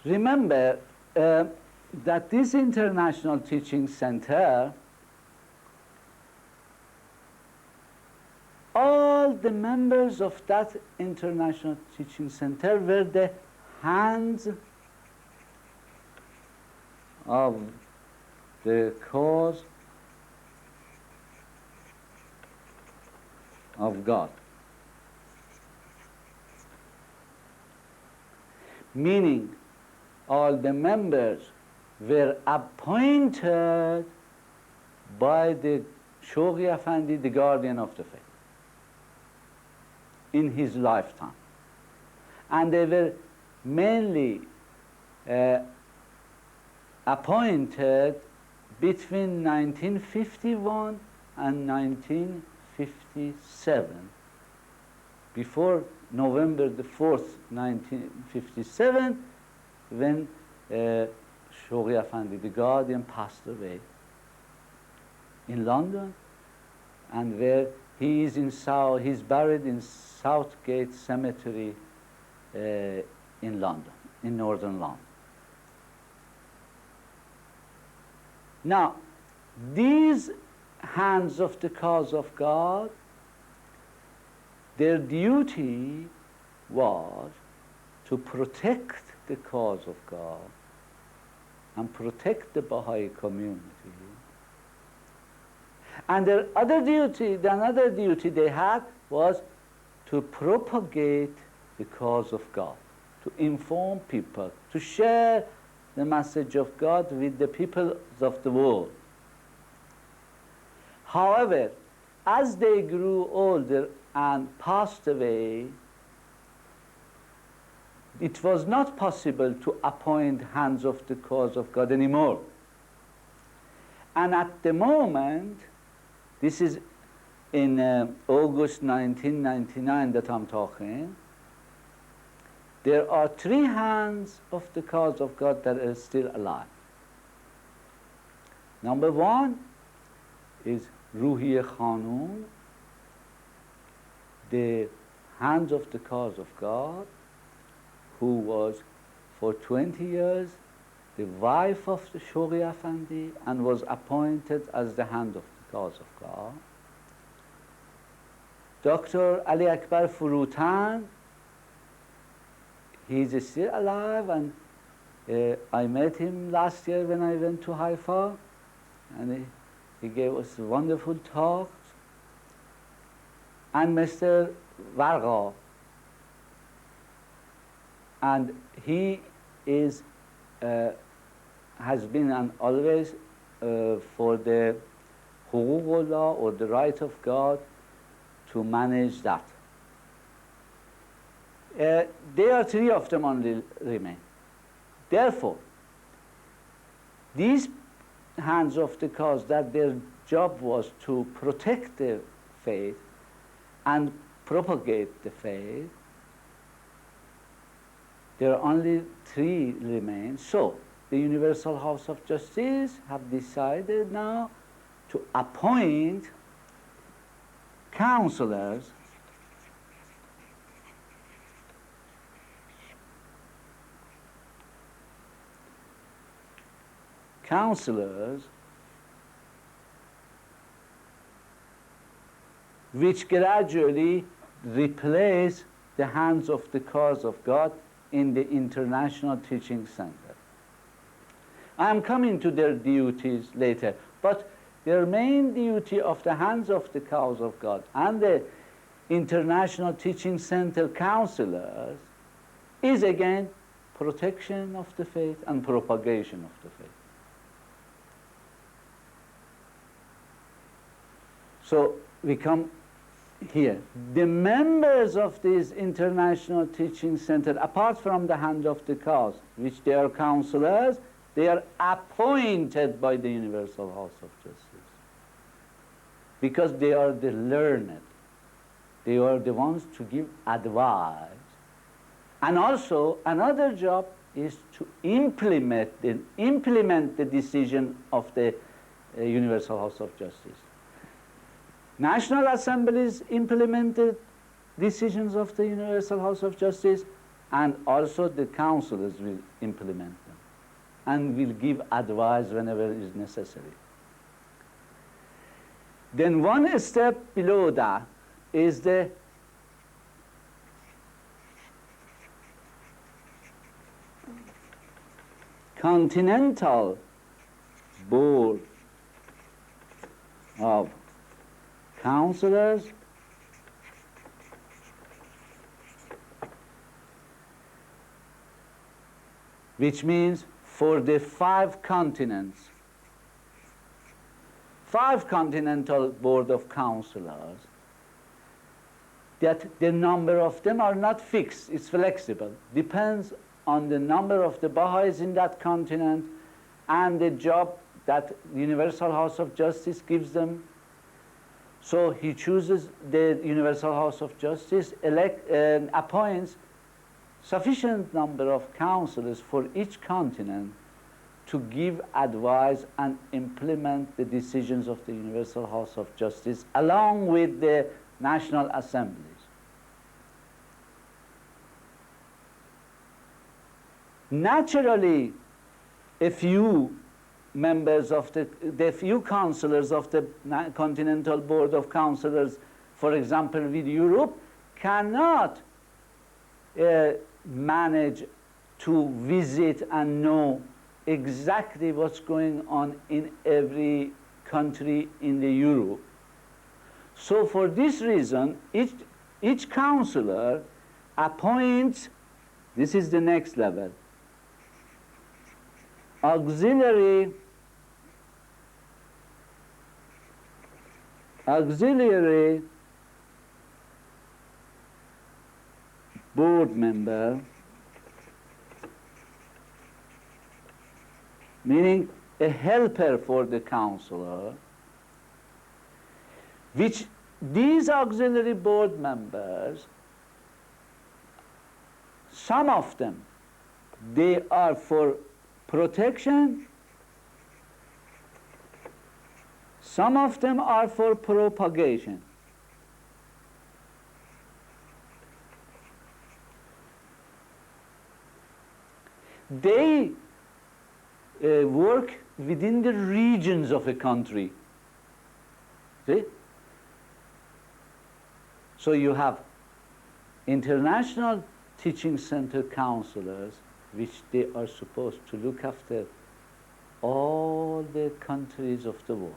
Remember that this International Teaching Center, all the members of that International Teaching Center were the hands of the cause of God. Meaning, all the members were appointed by the Shoghi Effendi, the guardian of the faith, in his lifetime. And they were mainly appointed between 1951 and 1957. Before November the 4th, 1957, when Shoghi Effendi, the guardian, passed away in London, and where he is he's buried in Southgate Cemetery in London, in northern London. Now, these hands of the cause of God, their duty was to protect the cause of God and protect the Baha'i community. And their other duty, the another duty they had was to propagate the cause of God, to inform people, to share the message of God with the peoples of the world. However, as they grew older and passed away, it was not possible to appoint hands of the cause of God anymore. And at the moment, this is in August 1999 that I'm talking, there are 3 hands of the cause of God that are still alive. Number 1 is Ruhiye Khanum, the hands of the cause of God, who was for 20 years the wife of the Shoghi Afandi and was appointed as the hand of the cause of God. Dr. Ali Akbar Furutan, he is still alive, and I met him last year when I went to Haifa, and he gave us wonderful talks. And Mr. Varga, and he is has been and always for the Huququllah, or the right of God, to manage that. There are three of them only remain. Therefore, these hands of the cause, that their job was to protect the faith and propagate the faith, there are only three remain. So the Universal House of Justice have decided now to appoint counselors which gradually replace the hands of the cause of God in the International Teaching Center. I am coming to their duties later, but their main duty of the hands of the cause of God and the International Teaching Center counselors is again protection of the faith and propagation of the faith. So we come here. The members of this International Teaching Center, apart from the hand of the cause, which they are counselors, they are appointed by the Universal House of Justice, because they are the learned. They are the ones to give advice. And also, another job is to implement the decision of the Universal House of Justice. National assemblies implemented decisions of the Universal House of Justice, and also the councillors will implement them and will give advice whenever is necessary. Then one step below that is the Continental Board of Counselors, which means for the 5 continents. 5 Continental Board of Counselors, that the number of them are not fixed, it's flexible. Depends on the number of the Baha'is in that continent and the job that the Universal House of Justice gives them. So he chooses, the Universal House of Justice appoints sufficient number of counselors for each continent to give advice and implement the decisions of the Universal House of Justice along with the national assemblies. Naturally, a few members of the few counselors of the Continental Board of Counselors, for example, with Europe, cannot manage to visit and know exactly what's going on in every country in the Europe. So for this reason, each counselor appoints, this is the next level, auxiliary board member, meaning a helper for the counselor, which these auxiliary board members, some of them, they are for protection, some of them are for propagation. they work within the regions of a country. See? So you have international teaching center counselors, which they are supposed to look after all the countries of the world.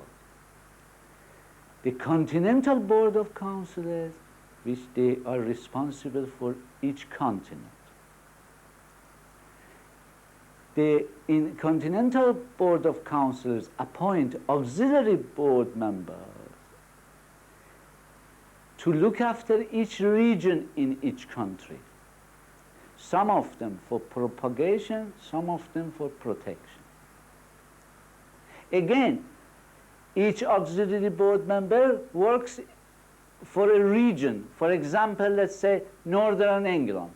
The Continental Board of Counselors, which they are responsible for each continent. The Continental Board of Counselors appoint auxiliary board members to look after each region in each country. Some of them for propagation, some of them for protection. Again, each auxiliary board member works for a region. For example, let's say Northern England,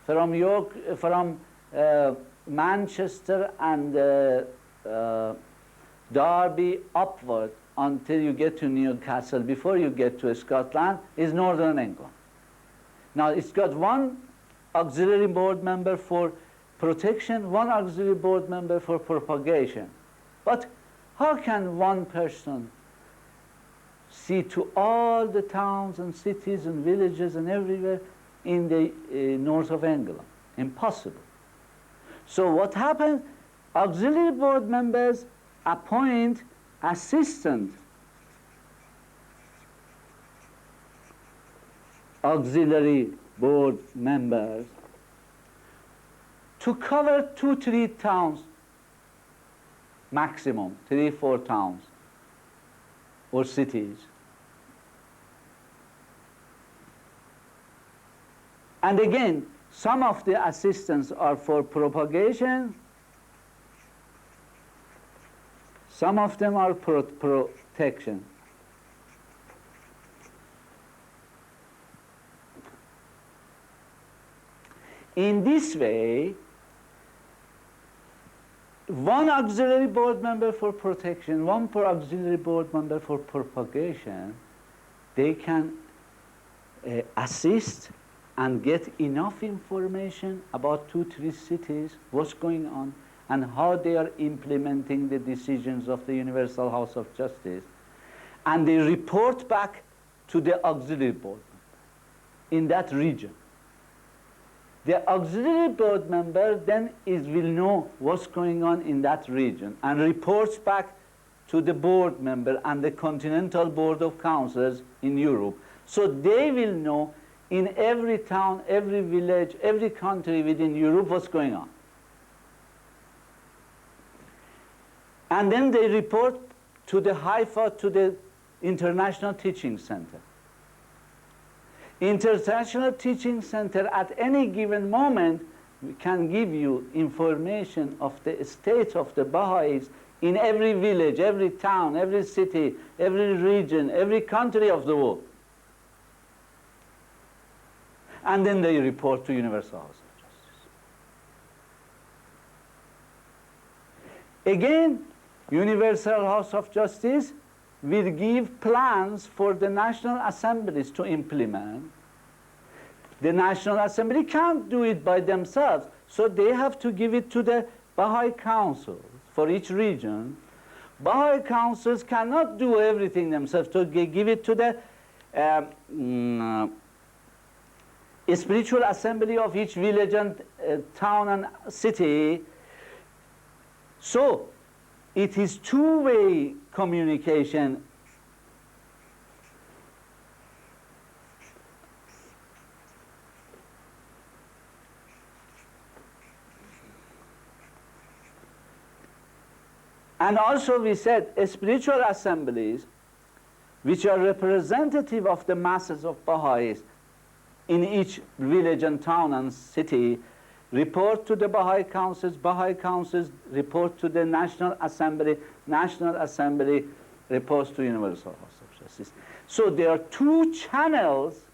from Manchester and Derby upward until you get to Newcastle, before you get to Scotland, is Northern England. Now, it's got one auxiliary board member for protection, one auxiliary board member for propagation. But how can one person see to all the towns and cities and villages and everywhere in the north of England? Impossible. So what happens? Auxiliary board members appoint assistant auxiliary board members to cover 2-3 towns maximum, 3-4 towns or cities. And again, some of the assistants are for propagation, some of them are protection. In this way, one auxiliary board member for protection, one per auxiliary board member for propagation, they can assist and get enough information about 2-3 cities, what's going on, and how they are implementing the decisions of the Universal House of Justice. And they report back to the auxiliary board in that region. The auxiliary board member then will know what's going on in that region and reports back to the board member and the Continental Board of Counselors in Europe. So they will know in every town, every village, every country within Europe what's going on. And then they report to the Haifa, to the International Teaching Center. International Teaching Center at any given moment can give you information of the state of the Baha'is in every village, every town, every city, every region, every country of the world. And then they report to Universal House of Justice. Again, Universal House of Justice will give plans for the national assemblies to implement. The National Assembly can't do it by themselves, so they have to give it to the Baha'i councils for each region. Baha'i councils cannot do everything themselves, so they give it to the spiritual assembly of each village and town and city. So it is two-way communication. And also we said spiritual assemblies, which are representative of the masses of Baha'is in each village and town and city, report to the Baha'i councils report to the National Assembly reports to Universal House of Justice. So there are two channels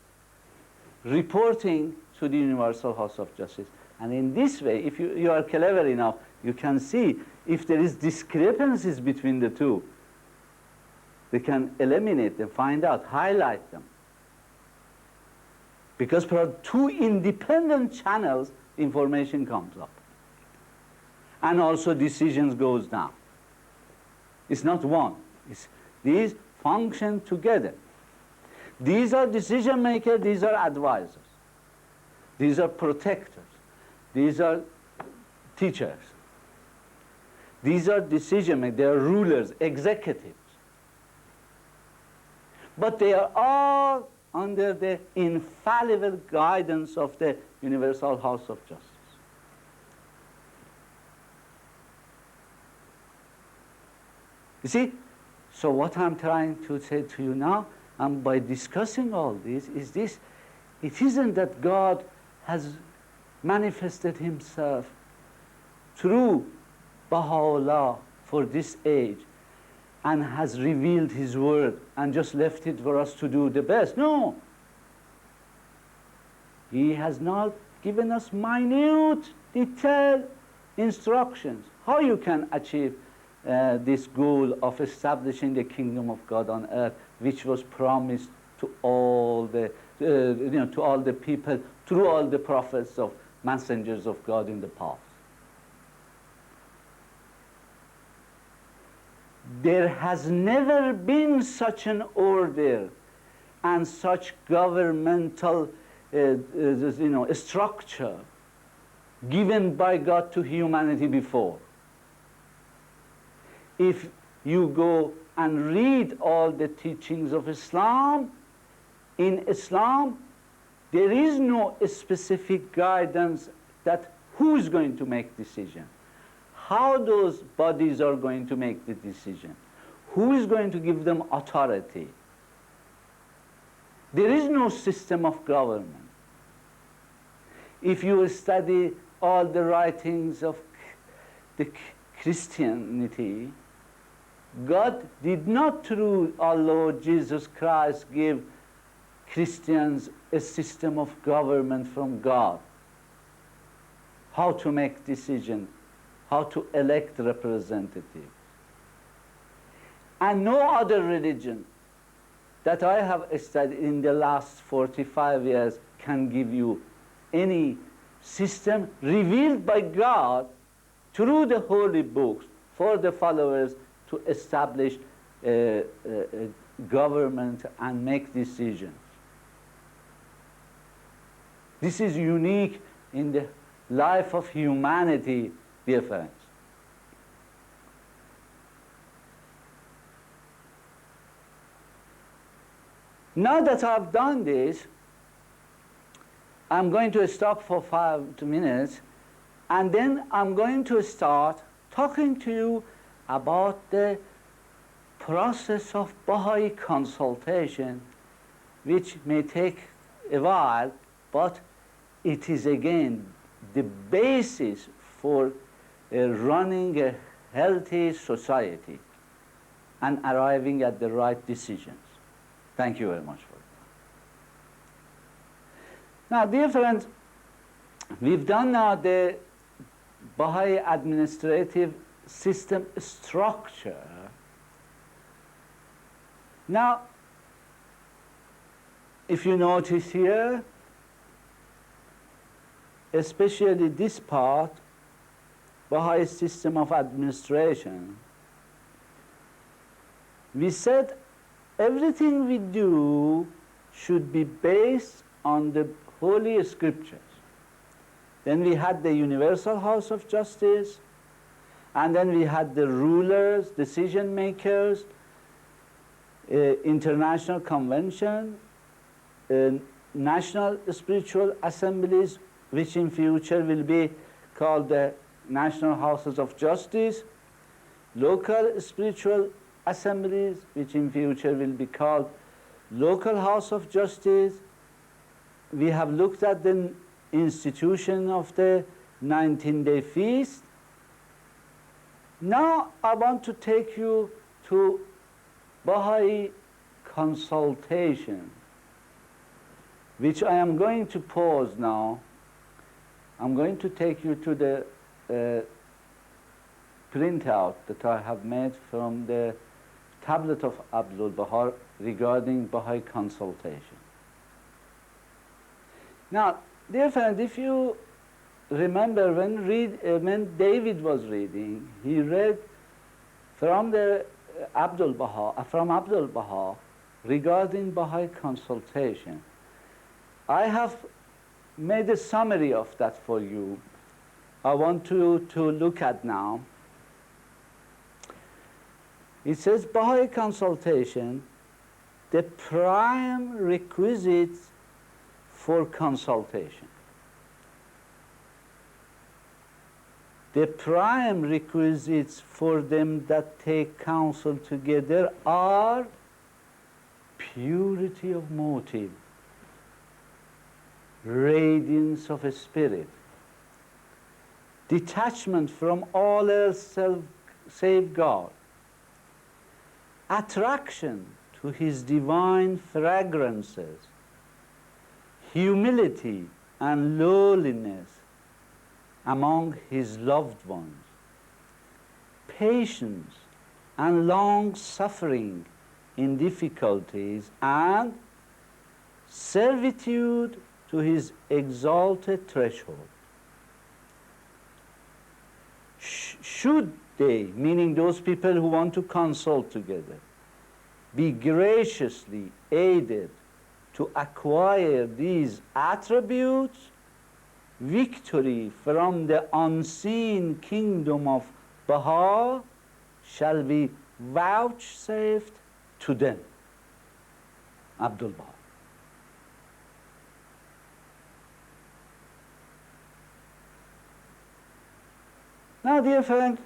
reporting to the Universal House of Justice. And in this way, if you are clever enough, you can see if there is discrepancies between the two. They can eliminate them, find out, highlight them. Because for two independent channels, information comes up. and also decisions goes down. It's not one. These function together. These are decision makers, these are advisors. These are protectors. These are teachers. These are decision makers, they are rulers, executives. But they are all under the infallible guidance of the Universal House of Justice. You see, so what I'm trying to say to you now, and by discussing all this, is this: it isn't that God has manifested himself through Baha'u'llah for this age and has revealed his word and just left it for us to do the best. No. He has not given us minute, detailed instructions how you can achieve this goal of establishing the kingdom of God on earth, which was promised to all the, to all the people through all the prophets of messengers of God in the past. There has never been such an order and such governmental structure given by God to humanity before. If you go and read all the teachings of Islam, in Islam, there is no specific guidance that who is going to make decision, how those bodies are going to make the decision, who is going to give them authority. There is no system of government. If you study all the writings of the Christianity, God did not through our Lord Jesus Christ give Christians a system of government from God, how to make decisions, how to elect representatives. And no other religion that I have studied in the last 45 years can give you any system revealed by God through the holy books for the followers to establish a government and make decisions. This is unique in the life of humanity, dear friends. Now that I've done this, I'm going to stop for 5 minutes, and then I'm going to start talking to you about the process of Baha'i consultation, which may take a while, but it is again the basis for running a healthy society and arriving at the right decisions. Thank you very much for it. Now, dear friends, we've done now the Baha'i administrative system structure. Now, if you notice here, especially this part, Baha'i system of administration, we said everything we do should be based on the Holy Scriptures. Then we had the Universal House of Justice, and then we had the rulers, decision makers, international convention, national spiritual assemblies, which in future will be called the National Houses of Justice, local spiritual assemblies, which in future will be called Local House of Justice. We have looked at the institution of the 19-day feast. Now I want to take you to Baha'i consultation, which I am going to pause now. I'm going to take you to the printout that I have made from the tablet of Abdul Bahar regarding Baha'i consultation. Now, dear friend, if you remember when David was reading, he read from the Abdul Baha regarding Baha'i consultation. I have made a summary of that for you. I want you to look at now. It says Baha'i consultation, the prime requisite for consultation. The prime requisites for them that take counsel together are purity of motive, radiance of a spirit, detachment from all else save God, attraction to his divine fragrances, humility and lowliness among his loved ones, patience and long suffering in difficulties, and servitude to his exalted threshold. Should they, meaning those people who want to consult together, be graciously aided to acquire these attributes, victory from the unseen kingdom of Baha shall be vouchsafed to them. Abdul Baha. Now, dear friend,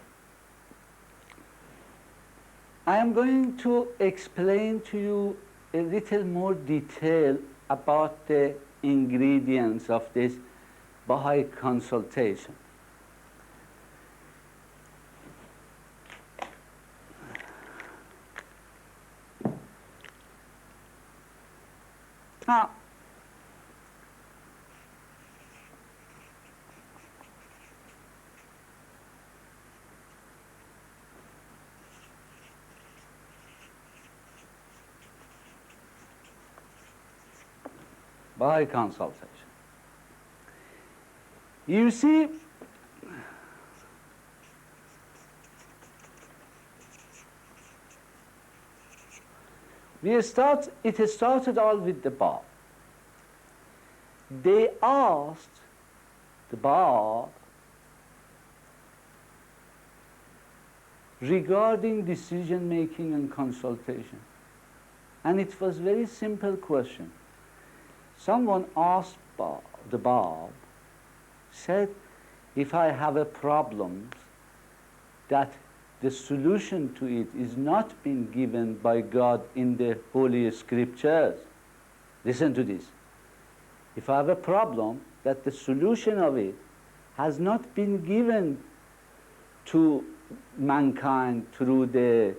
I am going to explain to you a little more detail about the ingredients of this Baha'i consultation. Now, Baha'i consultation. You see, it started all with the Bab. They asked the Bab regarding decision making and consultation. And it was a very simple question. Someone asked the Bab, said, if I have a problem that the solution to it is not been given by God in the Holy Scriptures, listen to this. If I have a problem that the solution of it has not been given to mankind through the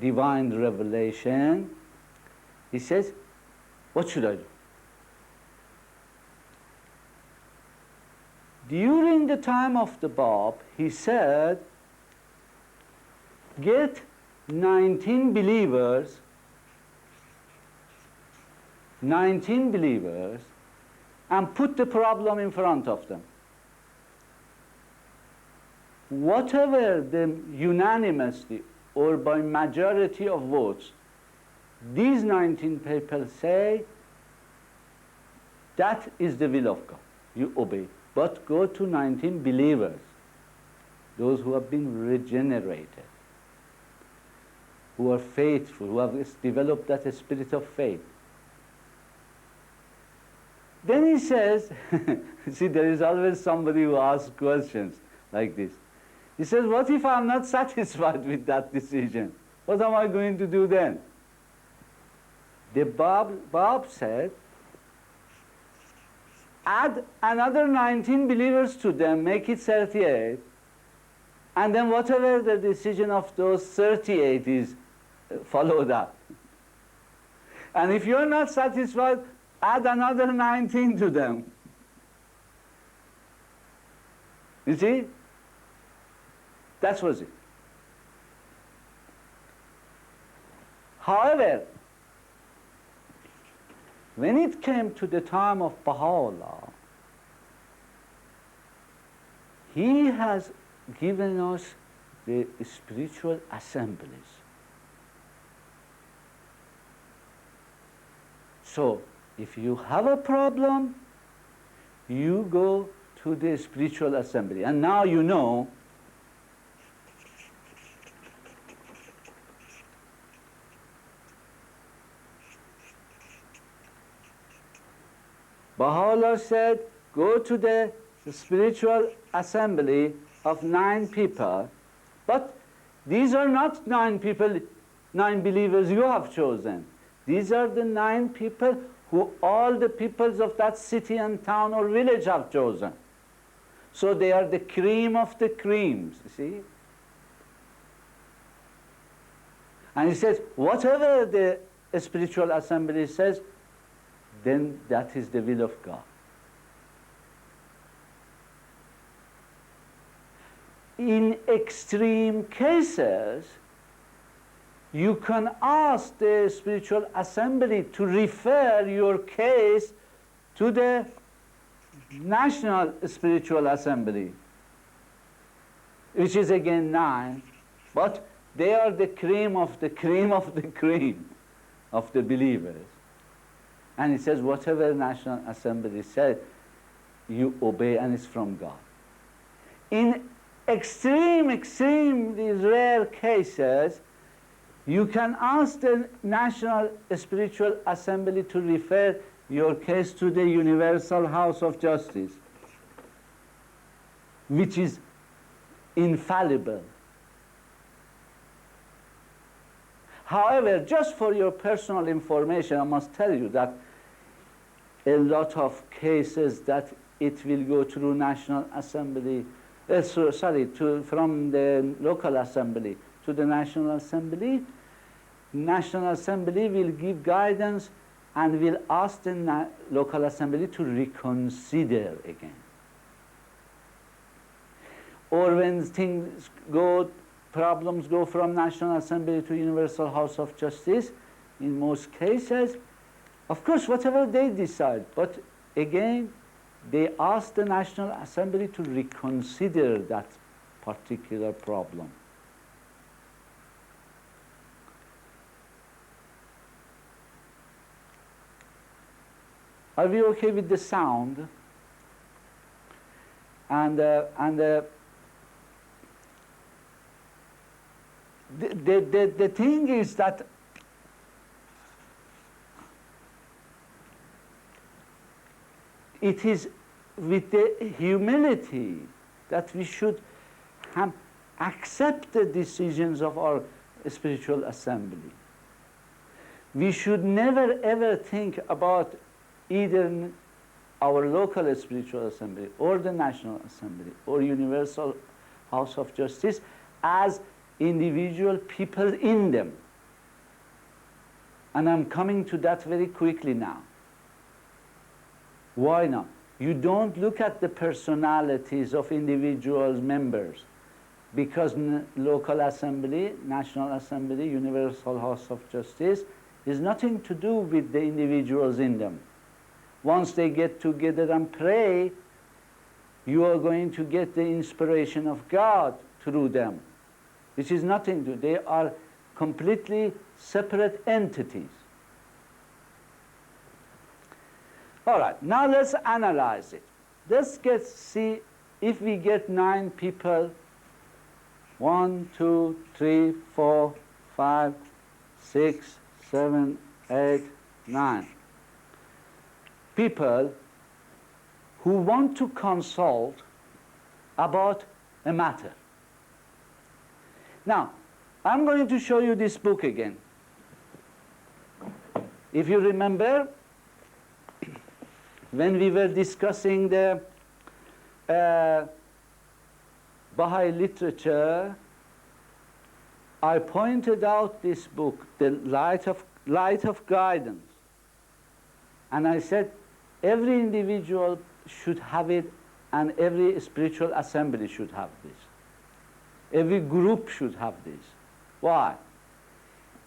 divine revelation, he says, what should I do? During the time of the Bab, he said, get 19 believers, and put the problem in front of them. Whatever the unanimously or by majority of votes these 19 people say, that is the will of God. You obey. But go to 19 believers, those who have been regenerated, who are faithful, who have developed that spirit of faith. Then he says, see, there is always somebody who asks questions like this. He says, what if I'm not satisfied with that decision? What am I going to do then? The Bab said, add another 19 believers to them, make it 38, and then whatever the decision of those 38 is, follow that. And if you're not satisfied, add another 19 to them. You see? That was it. However, when it came to the time of Baha'u'llah, He has given us the spiritual assemblies. So, if you have a problem, you go to the spiritual assembly. And now you know Baha'u'llah said, go to the spiritual assembly of 9 people, but these are not 9 people, 9 believers you have chosen. These are the 9 people who all the peoples of that city and town or village have chosen. So they are the cream of the creams, you see? And he says, whatever the spiritual assembly says, then that is the will of God. In extreme cases, you can ask the spiritual assembly to refer your case to the national spiritual assembly, which is again 9, but they are the cream of the cream of the cream of the believers. And it says, whatever National Assembly says, you obey, and it's from God. In extremely rare cases, you can ask the National Spiritual Assembly to refer your case to the Universal House of Justice, which is infallible. However, just for your personal information, I must tell you that a lot of cases that it will go through National Assembly, from the local assembly to the National Assembly, National Assembly will give guidance and will ask the local assembly to reconsider again. Or when problems go from National Assembly to Universal House of Justice, in most cases, of course, whatever they decide, but again, they ask the National Assembly to reconsider that particular problem. Are we okay with the sound? And the thing is that it is with the humility that we should accept the decisions of our spiritual assembly. We should never ever think about either our local spiritual assembly or the National Assembly or Universal House of Justice as individual people in them. And I'm coming to that very quickly now. Why not? You don't look at the personalities of individual members, because local assembly, National Assembly, Universal House of Justice is nothing to do with the individuals in them. Once they get together and pray, you are going to get the inspiration of God through them, which is nothing to do. They are completely separate entities. All right, now let's analyze it. Let's see if we get 9 people, 1, 2, 3, 4, 5, 6, 7, 8, 9 people who want to consult about a matter. Now, I'm going to show you this book again. If you remember, when we were discussing the Baha'i literature, I pointed out this book, The Light of Guidance. And I said, every individual should have it, and every spiritual assembly should have this. Every group should have this. Why?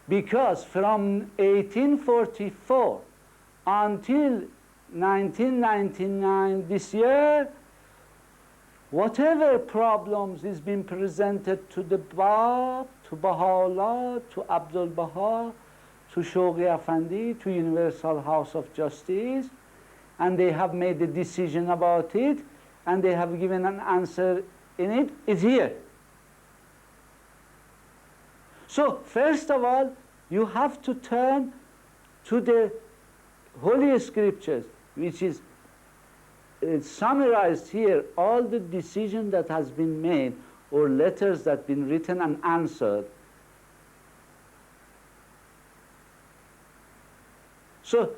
Because from 1844 until 1999, this year, whatever problems is being presented to the Bab, to Baha'u'llah, to Abdul Baha, to Shoghi Afandi, to Universal House of Justice, and they have made a decision about it, and they have given an answer in it, is here. So, first of all, you have to turn to the Holy Scriptures, which is summarized here, all the decision that has been made, or letters that have been written and answered. So,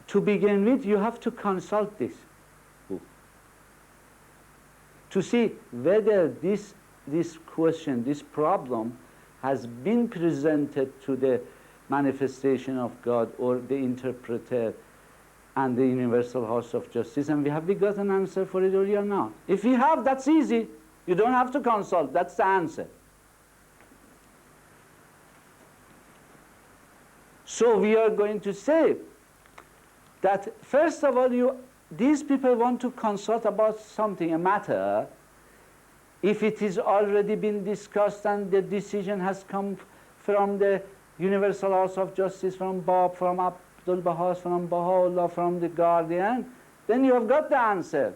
to begin with, you have to consult this book to see whether this question, this problem, has been presented to the manifestation of God or the interpreter and the Universal House of Justice, and have we got an answer for it or not? If we have, that's easy. You don't have to consult. That's the answer. So we are going to say that, first of all, these people want to consult about something, a matter. If it is already been discussed and the decision has come from the Universal House of Justice, from Bab, from Abdul Baha, from Baha'u'llah, from the Guardian, then you have got the answer.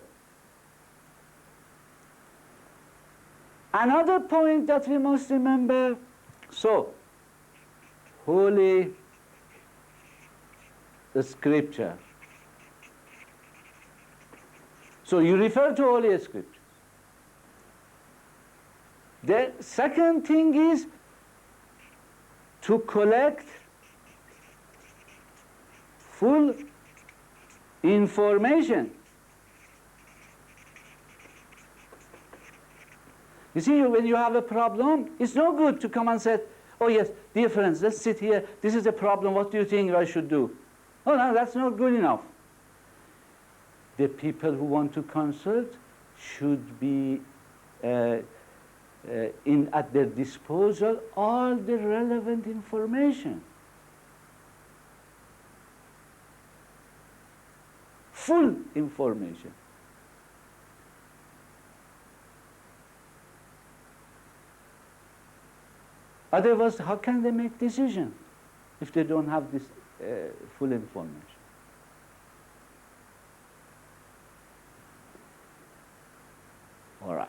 Another point that we must remember, so, Holy Scripture. So you refer to Holy Scripture. The second thing is to collect full information. You see, when you have a problem, it's no good to come and say, oh yes, dear friends, let's sit here, this is a problem, what do you think I should do? Oh no, that's not good enough. The people who want to consult should be at their disposal all the relevant information. Full information. Otherwise, how can they make decisions if they don't have this full information? All right.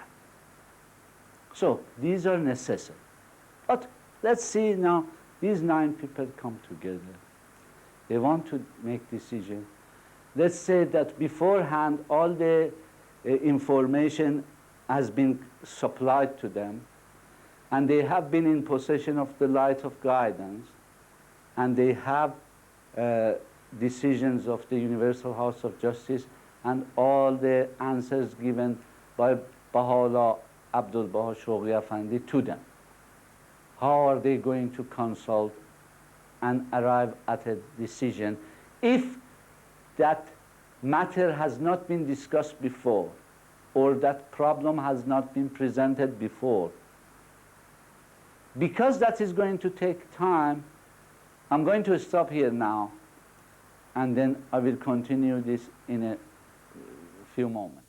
So these are necessary. But let's see now, these 9 people come together. They want to make decision. Let's say that beforehand all the information has been supplied to them, and they have been in possession of the light of guidance, and they have decisions of the Universal House of Justice and all the answers given by Baha'u'llah, Abdul Baha, Shoghi Afandi to them. How are they going to consult and arrive at a decision if that matter has not been discussed before, or that problem has not been presented before? Because that is going to take time, I'm going to stop here now, and then I will continue this in a few moments.